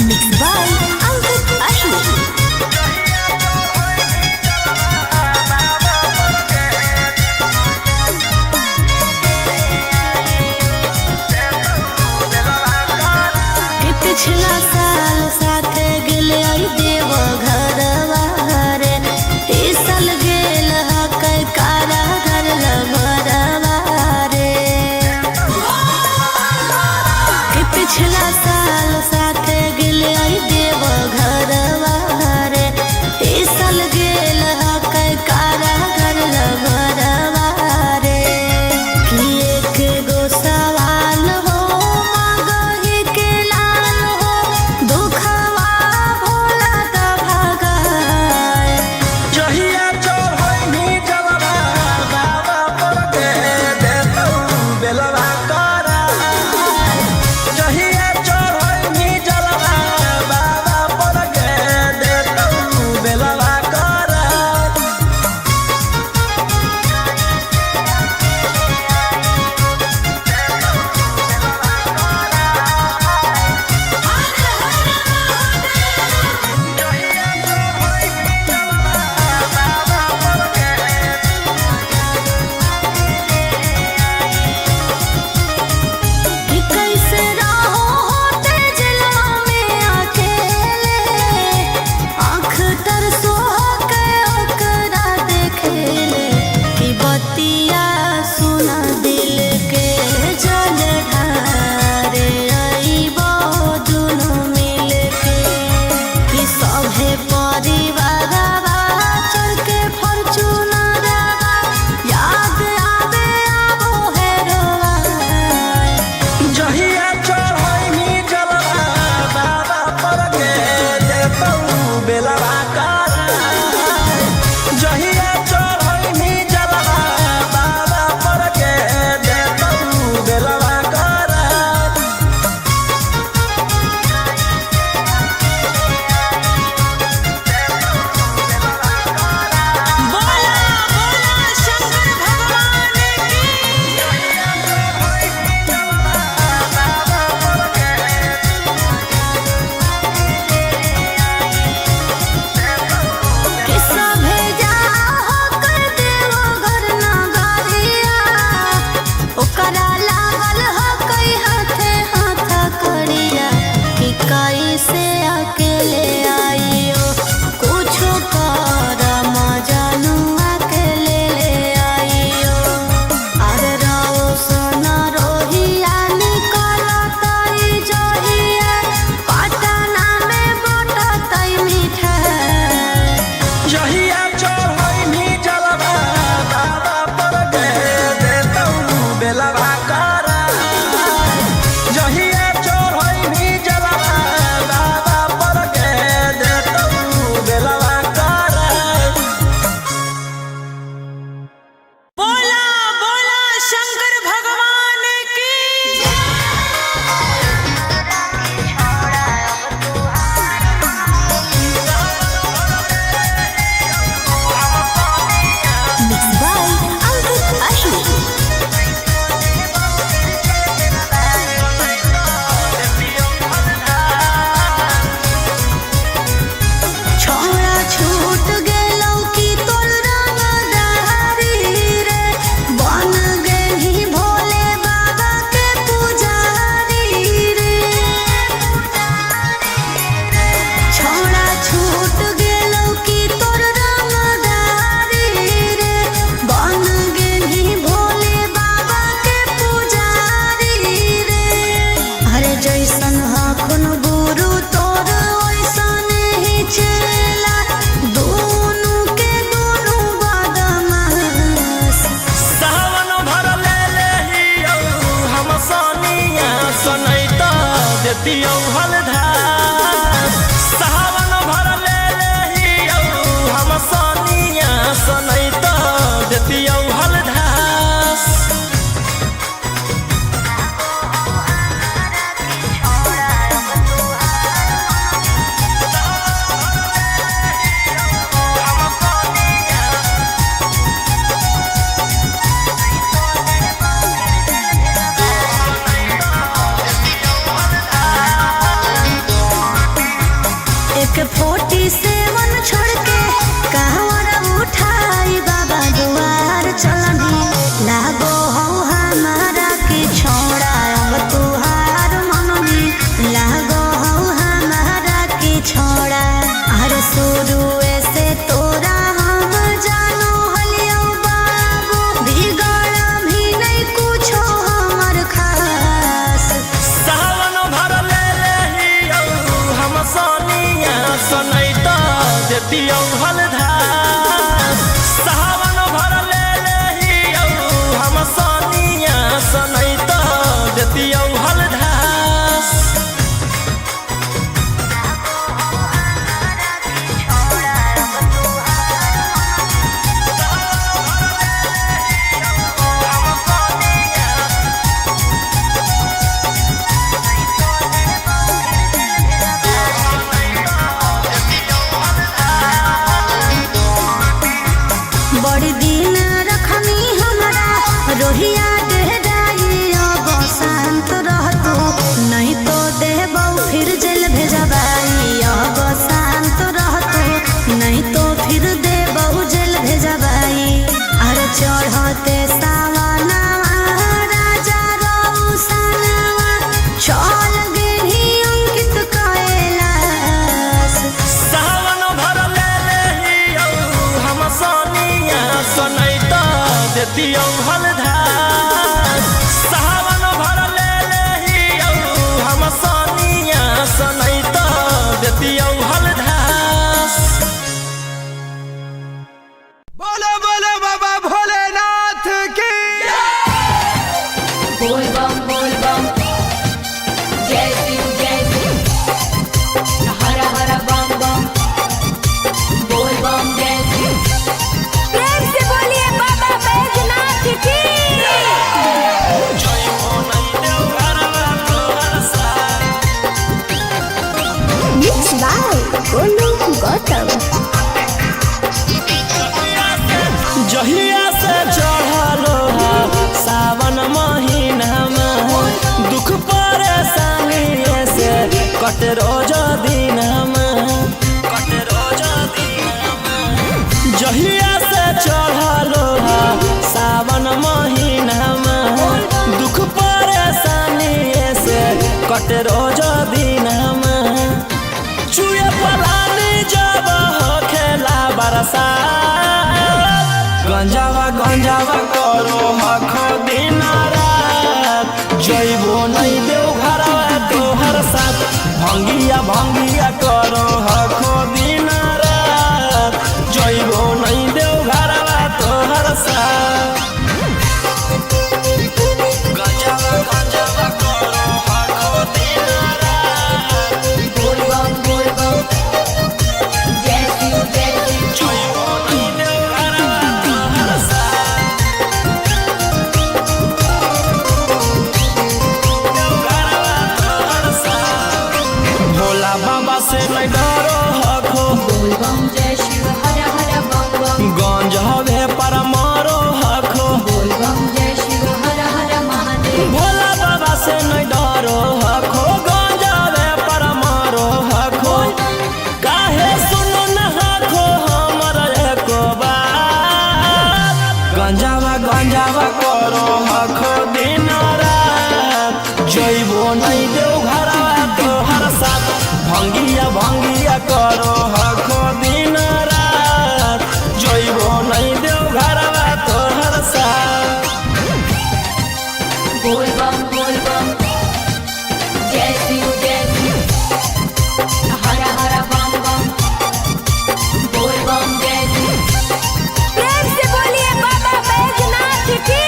Mixed by Ankit Ashok. पिछला साल साथे गेले आई देव घरवा रे, इस साल गेल हकै कारा घर लभरवा रे, पिछला साल साथे गेले आई देव घरवा रे, इस साल गेल हकै कारा घर लभरवा रे, कि एक गो सवाल हो मांगहि के लाल हो, दुखवा भोला त भगाए, जहिया चढ़ैनी जलवा बाबा पर के देतौ बेलवा करा, जहिया चढ़ैनी देती हलधार सावन भर ले हम सोनिया सनई तो देती हलधार एक 47 छोड़ के कहवर उठाई बाबा दुआर चलनी लागो हो हमारा के छोड़ा अब तुहार मननी लागो हो हमारा के छोड़ा अरे शुरू से तोरा हम जानो हलियो बाबू बिगड़ भी नहीं कुछो हमर खास सावन भर ले हम सोनिया सनई तो देती हलधार सावन भर ले हम सोनिया सनई तो देती हलधार बड़ी दिन रखनी हमारा रोहिया डेहराई अब शांत रहतो नहीं तो देबौ फिर जेल भेजबाई अब शांत रहतो नहीं तो फिर देबौ जेल भेजबाई अरे चढ़ते सावनवा राजा रौसनवा चल गेली अंकित कैलाश सावन भर ले हम सोनिया सनई तो देती हलधार सावन भर ले हम सोनिया सनई तो देती हलधार बोलो बोलो बाबा भोलेनाथ की बोल बम जय शिव हर हर बम बम बोल बम जय शिव प्रेम से बोलिए बाबा बैजनाथ की Mixed by Golu Gautam. जहिया से चढ़लो सावन महीना में दुख परेशानी से कट रोज दिन जहिया से चढ़लो सावन महीना में दुख परेशानी से कट रोज दिन चुए पलानी जब खेला बरसा गंजावा करो हखो दिन रात जइबो नहीं देव घरवा तोहर साथ भंगिया करो हखो दिन रात जइबो नहीं देव घरवा तोहर साथ गंजावा करो हखो दिन रात बोल बम जय शिव जइबो नहीं देव घरवा तोहर साथ भोला बाबा से नहीं डरो हखो बोल बम जय शिव हर हर बम बम गंज हवे पर मारो हखो बोल बम जय शिव हर हर महादेव भोला बाबा से नहीं डरो हखो गंज हवे पर मारो हखो काहे सुनो न हखो हमर एको बात गंजावा करो हखो दिन रात जइबो नहीं देव घरवा तोहर साथ भंगिया करो हखो दिन रात जइबो नहीं देव घरवा तोहर साथ बोल बम जय शिव हर हर बम बम बोल बम जय शिव प्रेम से बोलिए बाबा बैजनाथ की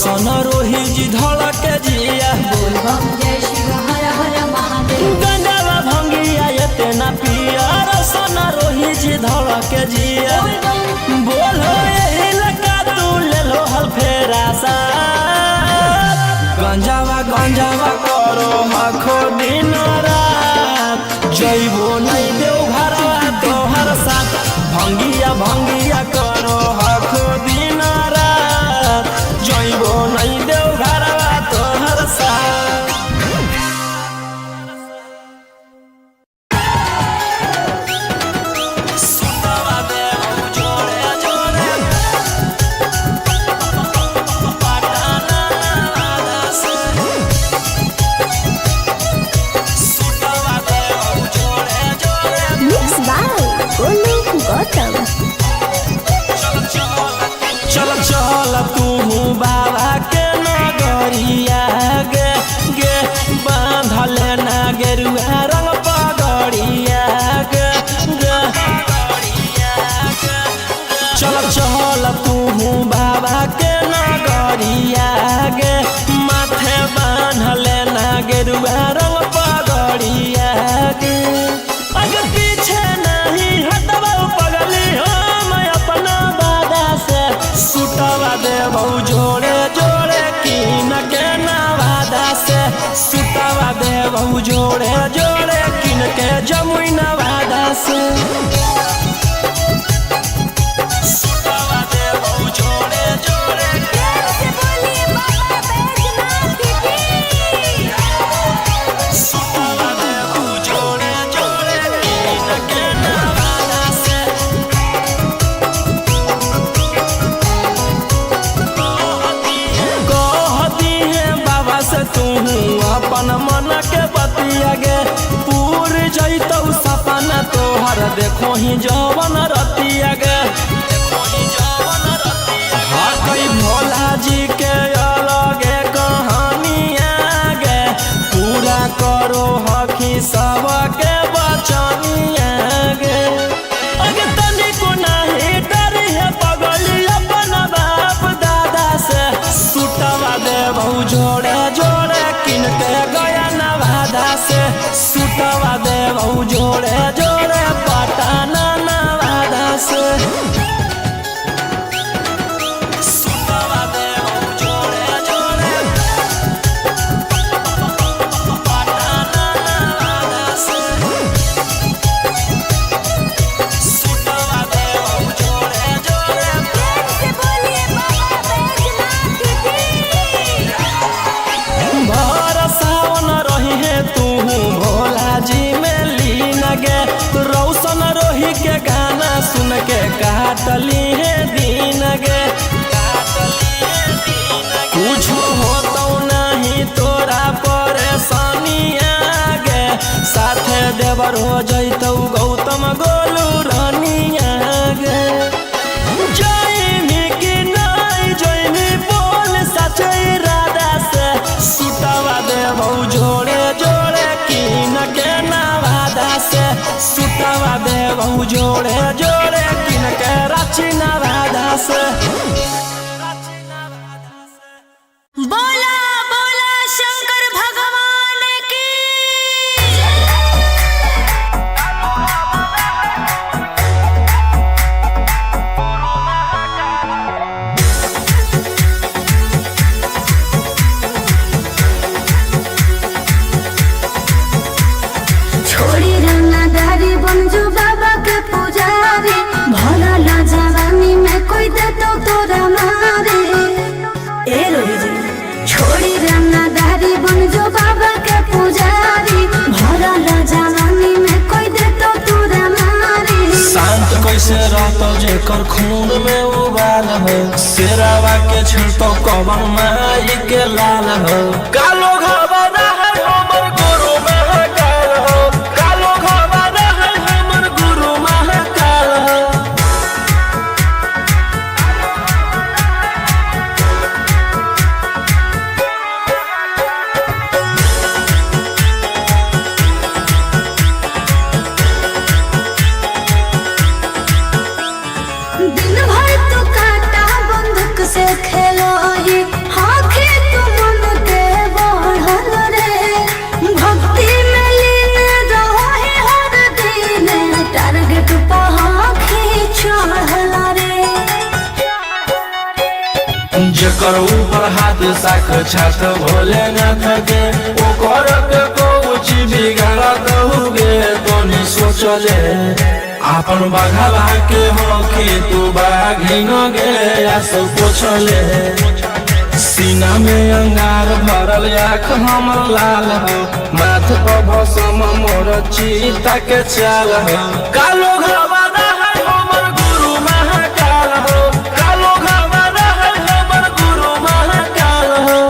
रोशन रोही जी धड़क जिया बोल बम जय शिव हर हर महादेव। गंगावा भंगिया एते ना पिया रोशन रोही जी धड़क जिया बोलो यही लगा तू ले लो हल फेरा सा गंजावा करो मखो दिन रात जइबो नहीं देव घरवा तोहर साथ भंगिया करो हखो दिन रात जइबो नहीं देव घरवा तोहर साथ। सुतवा देव जोड़े जोड़े पटाना वादा से सुतवा देव जोड़े जोड़े मिक्स बाय गोलू गौतम। चल तू बाबा के नगरिया गे गे बांधल ना गेरुआ रंग पगड़िया गे गे चल तू बाबा के नगरिया गे माथे बांधल ना गेरुआ रंग पगड़िया गे आगे पीछे नहीं हटवा पगली हम अपना दादा से सुतवा देबौ जोड़े जोड़े कीन के नवादा से सुतवा देबौ जोड़े जोड़े कीन के जमुई नवादा से सुतवा देबौ जोड़े जोड़े प्यार से बोलिए बाबा बैजनाथ की। सुतवा देबौ जोड़े जोड़े कीन के नवादा से कहती है बाबा से तू अपन मन के बतिया गे पूर जैतौ सपना तोहर देखो ही जवन रतिया गे हकई भोला जी के अलगे कहानिया गे पूरा करो हकी सबके बचनिया गे अगे तनिको नहीं डरी है पगली अपन बाप दादा से सुतवा देबौ जोड़े जोड़े किन के गया नवादा से सुतवा देबौ जोड़े जोड़े पटाना नवादा से सुतवा देबौ जोड़े जोड़े पटाना नवादा से सुतवा देबौ जोड़े जोड़े प्यार से बोलिए बाबा बैजनाथ की। भर सावन रही है तू भोला जी में लीन गे रौशन रोही के गाना सुन के काटली है दीन गे कुछ होतो नहीं तोरा परेशानिया गे साथे देवर हो जैतौ गौतम गोलू रानिया गे जैनी कि नहीं जैनी बोल सच इरादा से सुतवा देबौ जोड़े जोड़े कीन के नवादा से सुतवा देबौ जोड़े जोड़े कीन के रांची नवादा से। बोला बोला शंकर भगवान की। छोड़ी रंगदारी बंजू बाबा के पुजारी भला ला जवानी में कोई दे तो तोरा मारे। ए रोही जी छोड़ी रंगदारी बंजू बाबा के पुजारी भला ला जवानी में कोई दे तो तोरा मारे। शांत कैसे रहतो जेकर खून में उबाल हो शेरावा के छिड़तो कवन माई के लाल हो कालो घबरा है हमर गुरु महाकाल हो कालो घबरा है हमर गुरु महाकाल हो। दिन भर तो काटा बंदूक से खेलो ही हाथ साक्षात भोलेनाथ के ओकर के कुछ बिगाड़त हुए तो नहीं सोचले अपन बघावा के हो कि तू बाघिन गे आसो पोछले सीना में अंगार भरल आँख हमर लाल हो माथ पर भसम मोर चीता के चाल हो कालो घवाना है हमर गुरु महाकाल हो कालो घवाना है हमर गुरु महाकाल हो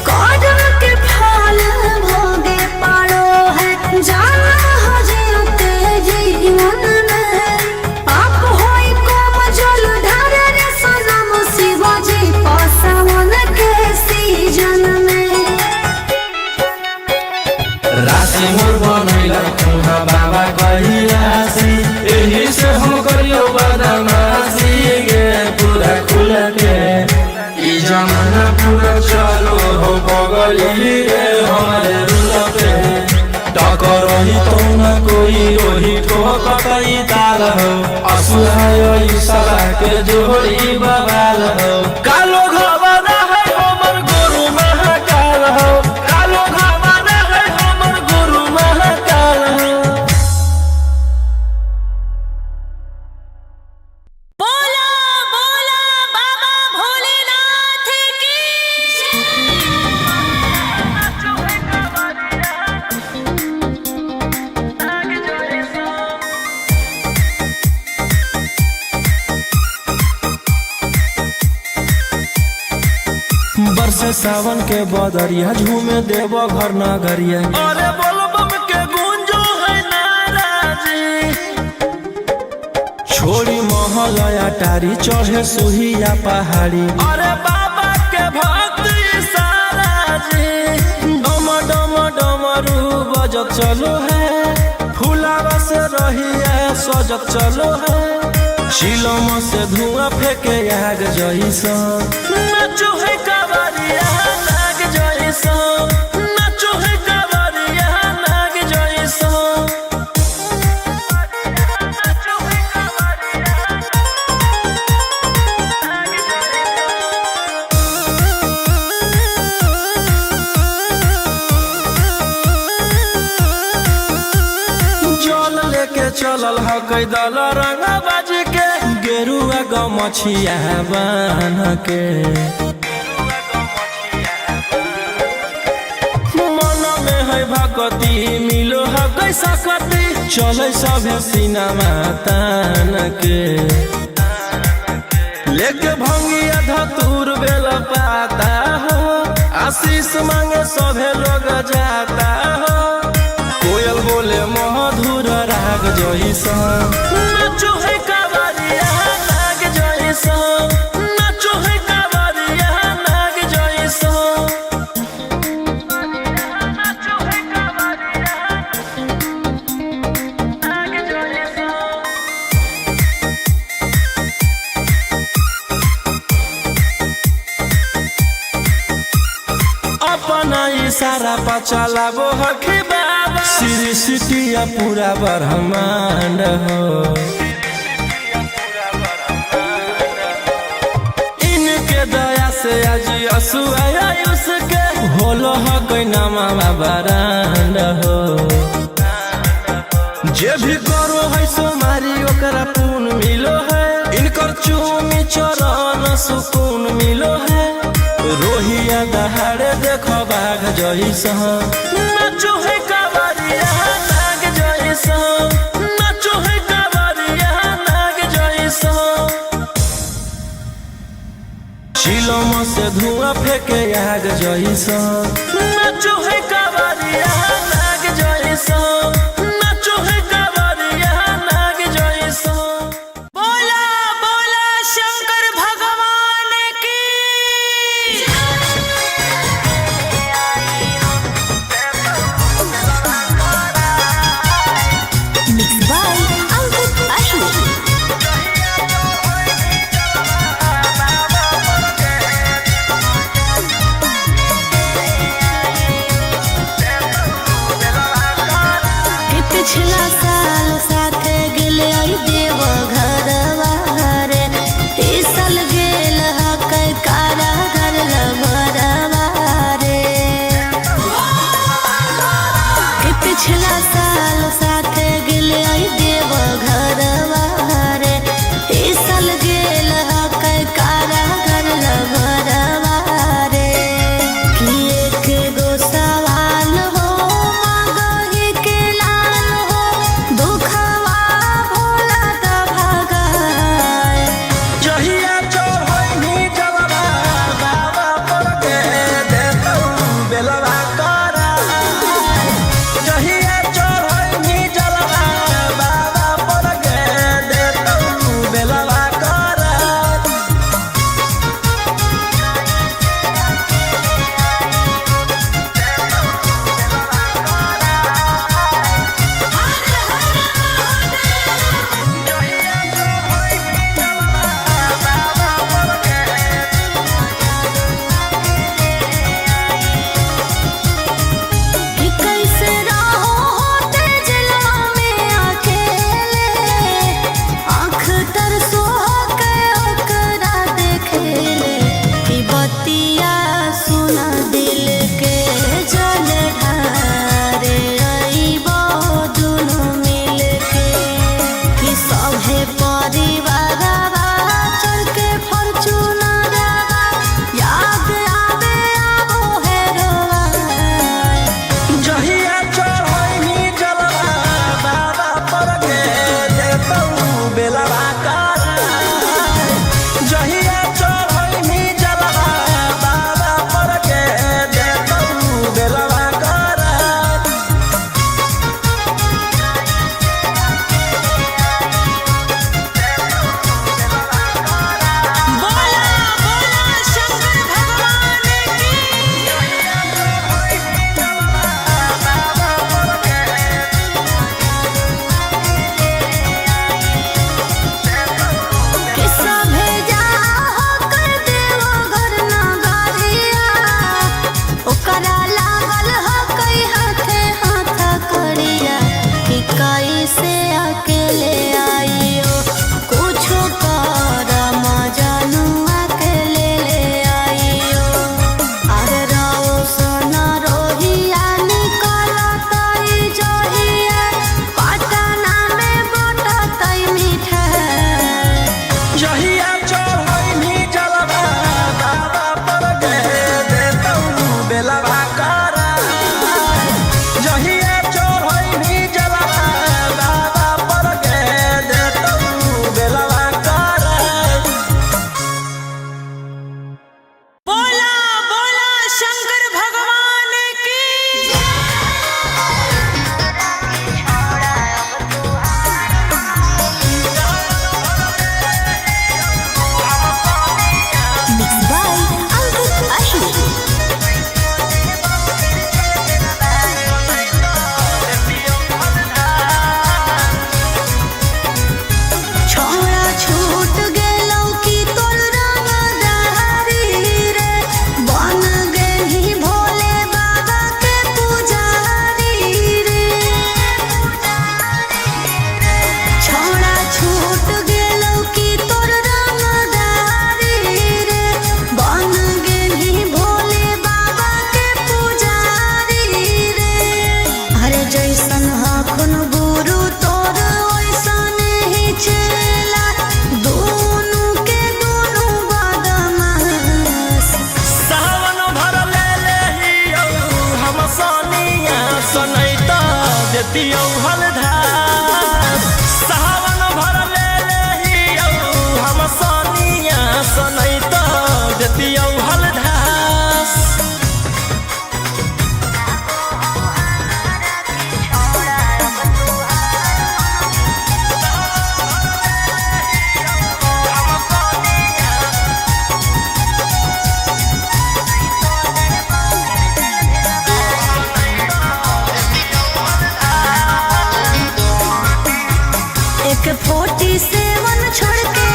कदम के फल भोगे पड़ो है जाना हो जियते जीवन में पाप होई कम जल ढारे रे सनम शिवजी पसावन के सीजन में राशि मोर बनैला खुहा बाबा कहिलासी एही से हम करियो बदमाशी गे पूरा खुल के ई जमाना पूरा चलो हो बगली रे हमारे रुल पे टकर ही तो न कोई ओही को कतई ताल हो असुहाय सला के जोड़ी बवाल हो कालो घवाना है हमर गुरु महाकाल हो कालो घवाना है हमर गुरु महाकाल हो बोला बोला बाबा भोलेनाथ की बरसे सावन के बदरिया झूमे देव घर नगरिया अरे बोलो बम के गूंजो है नाराजी छोड़ी महल अटारी चढ़े सुहिया पहाड़ी अरे बाबा के भक्त सारा जी डम डम डमरू बजत चलो है फुलावा से रहिया सजत चलो है शिलम से धुआं फेंके आग जैसा नाचो है कावरिया नाग जैसा नाचो है कावरिया नाग जैसा जल लेके चलल ह कैदल रंग बाज के गेरुआ गमछिया बान के मन में है भक्ति मिलो है कैसा कति चले सभे सिनेमा तान के लेके भंगिया धतूर बेल पाता हो आशीष मांगे सभे लोग जाता हो कोयल बोले मधुर राग जैसा नाचो है कावरिया नाग जैसा नाचो है कावरिया नाग जैसा नाचो है कावरिया नाग जैसा अपना इशारा पर चलाबो हखी बाबा श्री सिटिया पूरा ब्रह्मांड हो इनके दया से आज असुआया उसके होलो ह कोई नामा बरांड हो जे भी करो है सोमारी ओकरा पून मिलो है इनकर चूमी चरण सुकून मिलो है रोहिया दहाड़े देखो बाघ जैसा नाचो है कावरिया नाग जैसा नाचो है कावरिया नाग जैसा शिलम से धुआं फेंके आग जैसा नाचो है कावरिया नाग जैसा नाचो है कावरिया नाग जैसा बोला बोला शंकर भगवान की मिक्स बाय अंकित अशोक देतियौ हलधार सावन भर ले लेहियौ हम सोनिया सनई तो देतियौ हलधार एक 47 छोड़ के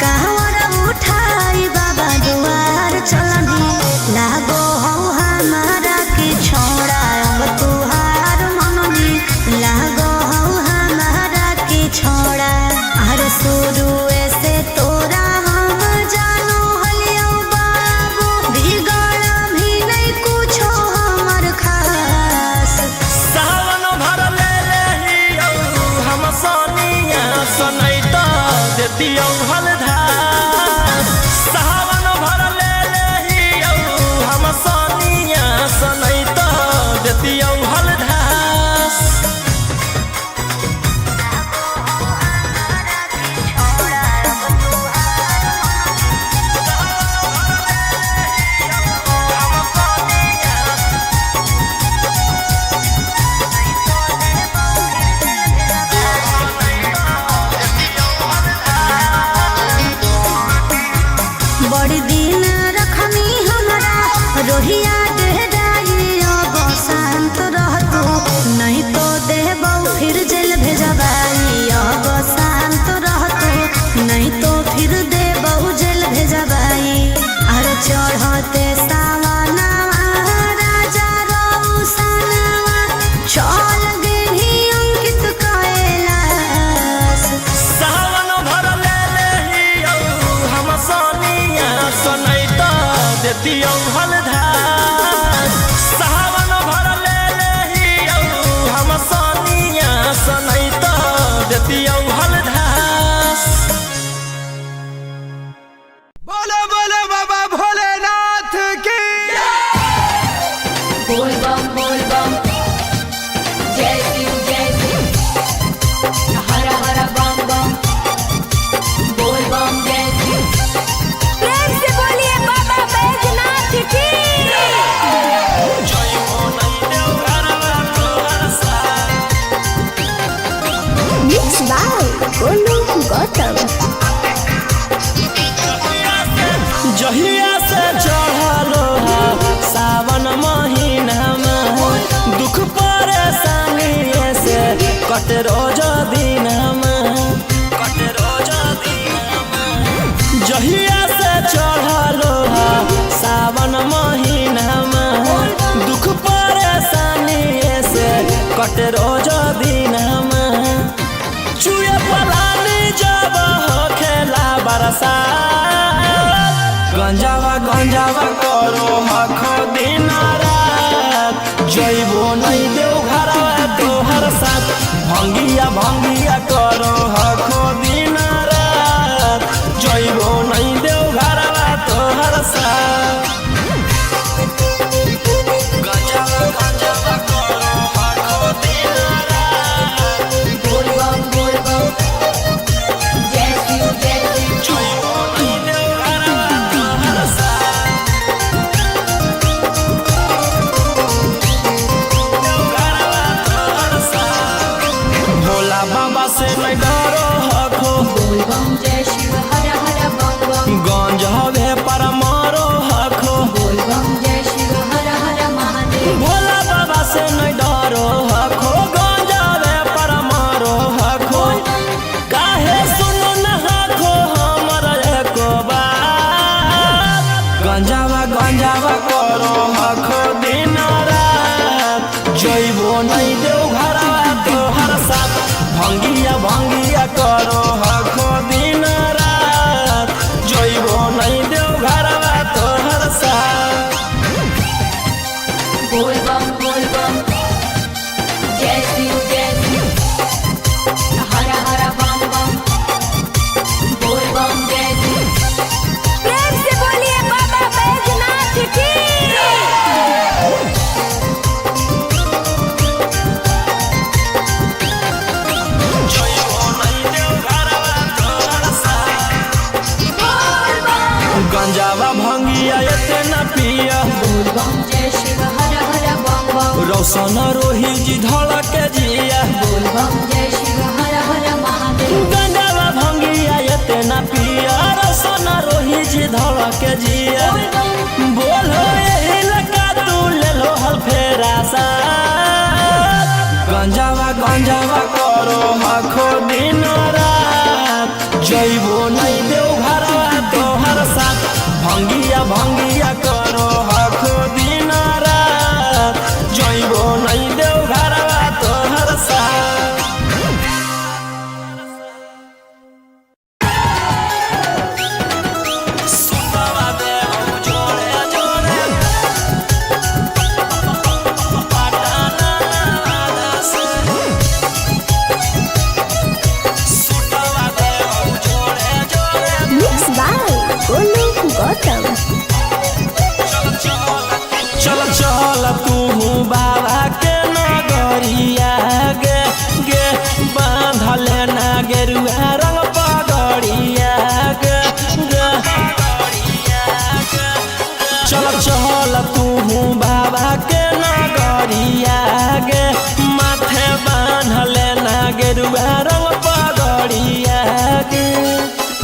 कहवर उठाई बाबा दुआर चलनी लागो हो हमारा के छोड़ा अब तुहार मननी लागो हो हमारा के छोड़ा अरे शुरू से तोरा हम जानो हलियो बाबू बिगड़ भी नहीं कुछो हमर खास सावन भर ले लेहियौ हम सोनिया सनई तो देतियौ हलधार सावन भर ले लेहियौ हम सोनिया सनई तो देतियौ हलधार बड़ी दिन रखनी हमरा रोहिया डेहराई अब शांत रहतो नहीं तो देबौ फिर जेल भेजबाई अब शांत रहतो नहीं तो फिर देबौ जेल भेजबाई अरे चढ़ते सावनवा राजा रौसनवा चल गेली अंकित कैलाश सावन भर ले लेहियौ हम सोनिया सनई तो देतियौ हलधार सावन भर ले लेहियौ हम सोनिया सनई तो देतियौ हलधार बोलो बोलो बाबा भोलेनाथ की बोल बम जय शिव हर हर बम बम बोल बम जय शिव प्रेम से बोलिए बाबा बैजनाथ की जय हो नहीं देव घरवा तोहर साथ मिक्स बाय गोलू गौतम जहिया से चढ़लो सावन महीना में दुख परेशानी से कट रोज दिन जहिया से चढ़लो सावन महीना में दुख परेशानी से कट रोज दिन चुए पलानी जब खेला बरसा गंजावा करो हखो दिन रात जइबो नहीं देव घरवा तोहर साथ भंगिया करो हखो दिन रात जइबो नहीं देव घरवा तोहर साथ गंजावा करो हखो दिन रात बोल बम जय शिव जइबो नहीं देव घरवा तोहर साथ भोला बाबा से नहीं डरो हखो बोल बम जय शिव हर हर बम बम गंज हवे पर मारो हखो बोल बम जय शिव हर हर महादेव भोला बाबा से नहीं डरो हखो गंज हवे पर मारो हखो काहे सुनो न हखो हमर एको बात गंजावा करो हखो दिन रात जइबो नहीं देव घरवा तोहर साथ भंगिया करो हखो दिन रात जइबो नहीं देव घरवा तोहर साथ बोल बम जय शिव हर हर बम बम बोल बम जय शिव प्रेम से बोलिए बाबा बैजनाथ की रोशन रोही जी धड़क जिया बोल बम जय शिव हर हर महादेव। गंगावा भंगिया एते ना पिया रोशन रोही जी धड़क जिया बोलो यही लगा तू ले लो हल फेरा सा गंजावा गंजावा करो हखो दिन रात जइबो नहीं देव घरवा तोहर साथ भंगिया भंगिया करो हखो दिन रात जइबो नहीं देव घरवा तोहर साथ। Mixed by Golu Gautam. चल चल तू बाबा के नगरिया गे गे बांधल ना गेरुआ रंग पगड़िया गे गे चल चल तू बाबा के नगरिया गे माथे बांधल ना गेरुआ रंग पगड़िया गे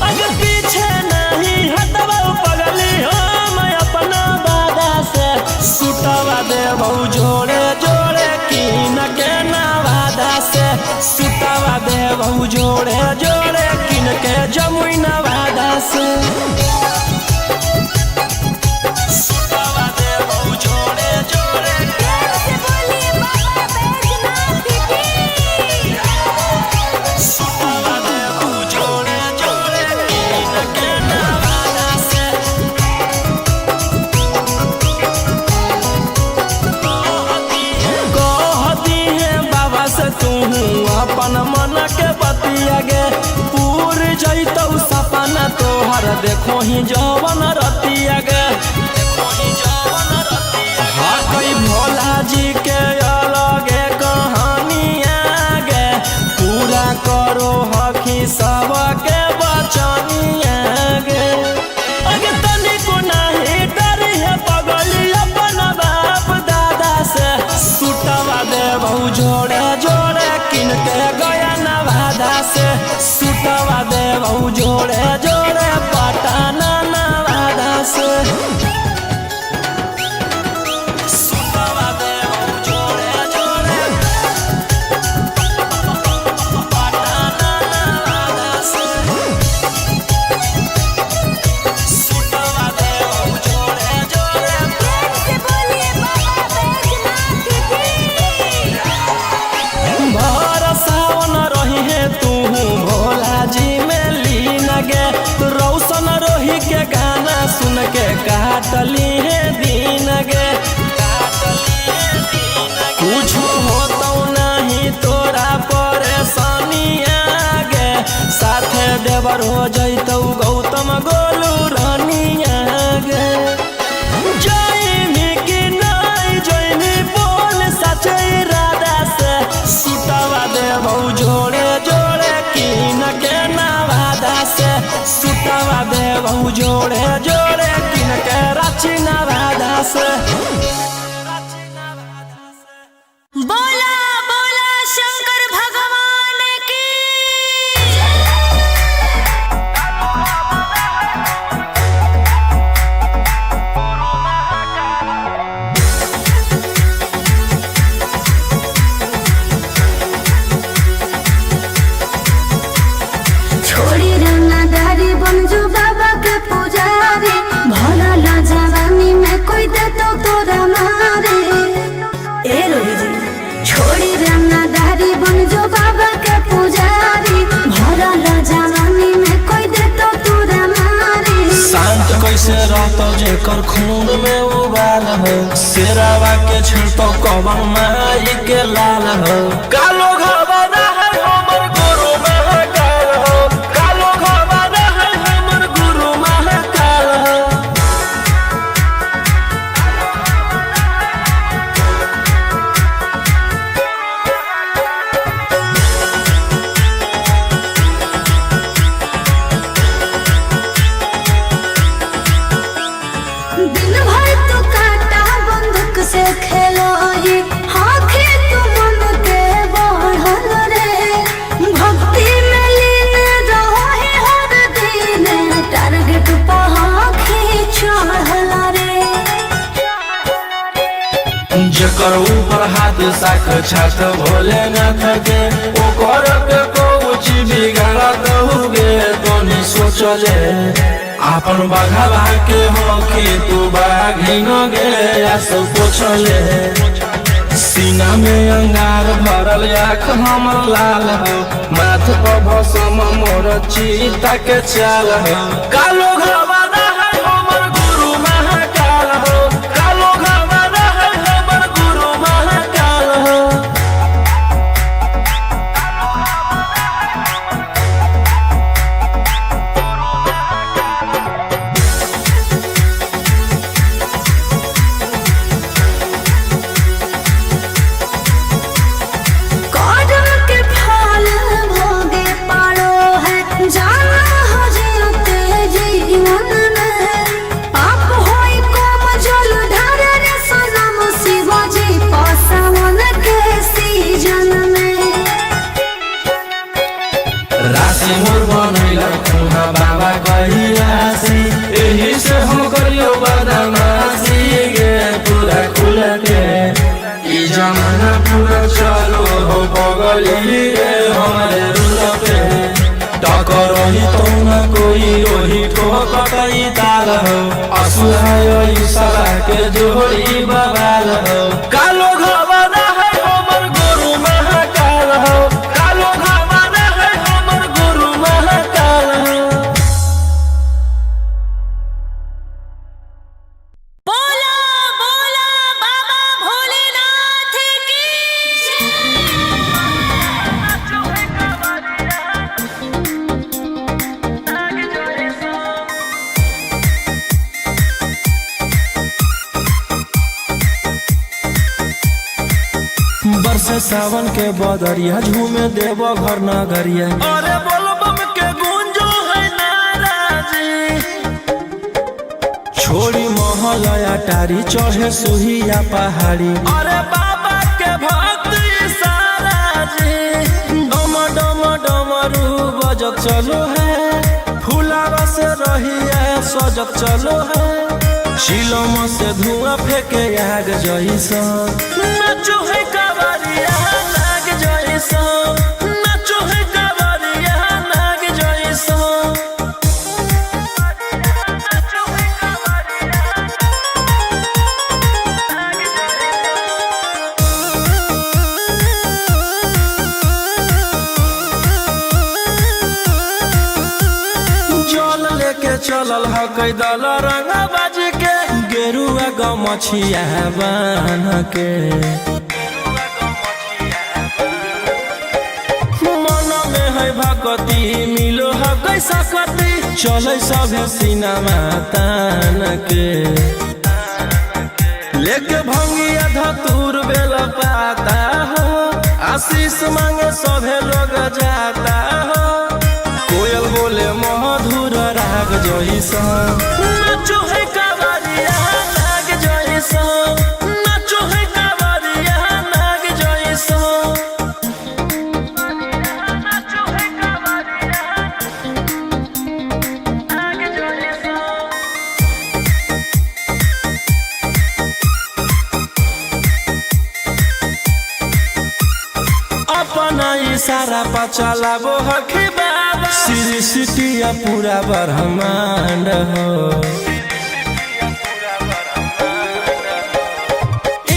आगे पीछे नहीं हटवा पगली हम अपना दादा से सुटवा देबौ जोड़े जोड़े कीन के नवादा से सुटवा देबौ जोड़े जोड़े कीन के जमुई नवादा से सुटवा देबौ जोड़े जोड़े से बोलिए बाबा बैजनाथ की। सुटवा देबौ जोड़े जोड़े कीन के नवादा से कहती है बाबा से तू अपन मन के बतिया गे पूर जैतौ सपना तोहर देखो ही जवन रतिया गे हाँ कई भोला जी के अलगे कहानिया गे पूरा करो हकी सबके बचनिया गे अगे तनिको नहीं डरी है पगली अपन बाप दादा से सुटवा देबौ जोड़े जोड़े किन के गया नवादा से सुटवा देबौ जोड़े जोड़े पटना नवादा से सुटवा देबौ जोड़े जोड़े पटना नवादा से सुटवा देबौ जोड़े जोड़े से बोलिए बाबा बैजनाथ की। भर सावन रही है तू भोला जी में लीन गे रौशन रोही के गाना सुन के काटली है दिन गे कुछ होतौ नहीं तोरा परेशानिया गे साथे देवर हो जैतौ गौतम गोलू रानिया गे जइनी कि नहीं जइनी बोल सच इरादा से सुटवा देबौ जोड़े जोड़े कीन के नवादा से सुटवा देबौ जोड़े जोड़े कीन के रांची नवादा से। बोला बोला शंकर भगवान की। छोड़ी रंगदारी बन जो बाबा के पुजारी भला ला जवानी में कोई दे तो तोरा मारे ए रोही जी छोड़ी रंगदारी बन जो बाबा के पुजारी भला ला जवानी में कोई दे तो तोरा मारे शांत कैसे रहतो जेकर खून में उबाल हो शेरावा के छिड़तो कवन माई के लाल हो कालो घबरा है हमर गुरु महाकाल हो कालो घबरा है हमर गुरु महाकाल हो दिन भर तो काटा बंदूक से खेलो ये हाँ जकर ऊपर हाथ साक्षात भोलेनाथ के ओकर के कुछ बिगाड़त हुए तनी सोचले आपन बघावा के हो कि तू बाघिन गे आसो पोछले सीना में अंगार भरल आँख हमर लाल हो माथ पर भसम मोर चीता के चाल हो कालो घरवाना है हमर गुरु महाकाल हो कालो घरवाना है हमर गुरु महाकाल हो कदम के फल भोगे पारो है जाना हो जियते जीवन में पाप होई कम जल ढारे रे सनम शिव जी पसावन के सीजन में राशि मोर बनैला खुहा बाबा कहिलासी एही से हम करियो बदमाशी गे पूरा खुल के ई जमाना पूरा चलो हो बगली रे हमारे रूल पे टकरही तो न कोई रोही ठोकतई ताल हो असुहाय ईशा के जोड़ी बवाल हो कालो घरवाना है हमर गुरु महाकाल हो कालो घरवाना है हमर गुरु महाकाल हो बोला बोला बाबा भोलेनाथ की बरसे सावन के बदरिया झूमे देव घर नगरिया अरे बोलो बम के गूंजो है नाराजी छोड़ी महल अटारी चढ़े सुहिया पहाड़ी अरे बाबा के भक्त सारा जी डम डम डमरू बजत चलो है फुलावा से रहिया सजत चलो है चिलम से धुआं फेंके आग जैसा नाचो है कावरिया नाग जैसा नाचो है कावरिया नाग जैसा जल लेके चलल ह कैदल रंगा बाज के गेरुआ गमछिया बान के मन में है भगती मिलो है कैसा कती चले सभे सिनेमा तान के लेके भंगिया धतूर बेल पाता हो आशीष मांगे सभे लोग जाता हो कोयल बोले मधुर राग जैसा नाचो है कावरिया नाग जैसा नाचो है कावरिया नाग जैसा नाचो है कावरिया नाग जैसा अपना इशारा पर चलाबो हखी बाबा श्री सिटिया पूरा ब्रह्मांड हो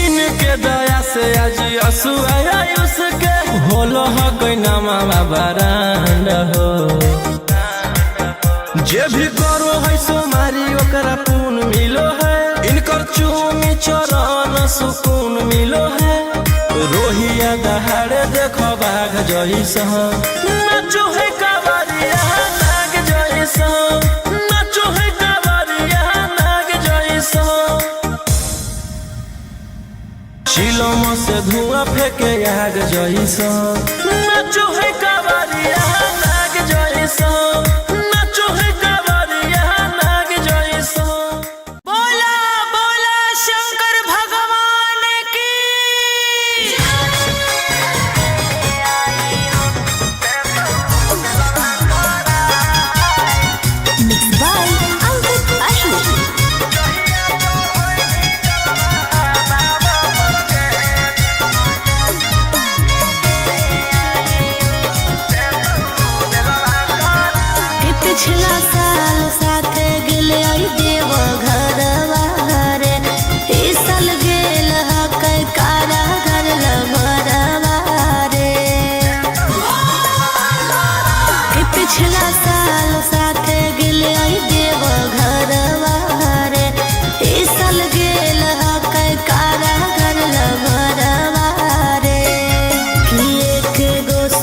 इनके दया से आज असु आयुष के होलो ह कोई नामा बरांड हो जे भी करो है सोमारी ओकरा पून मिलो है इनकर चूमी चरण सुकून मिलो है रोहिया दहाड़े देखो बाघ जैसा नाचो है कावरिया नाग जैसा नाचो है कावरिया नाग जैसा चिलम से धुआं फेंके आग जैसा नाचो है कावरिया नाग जैसा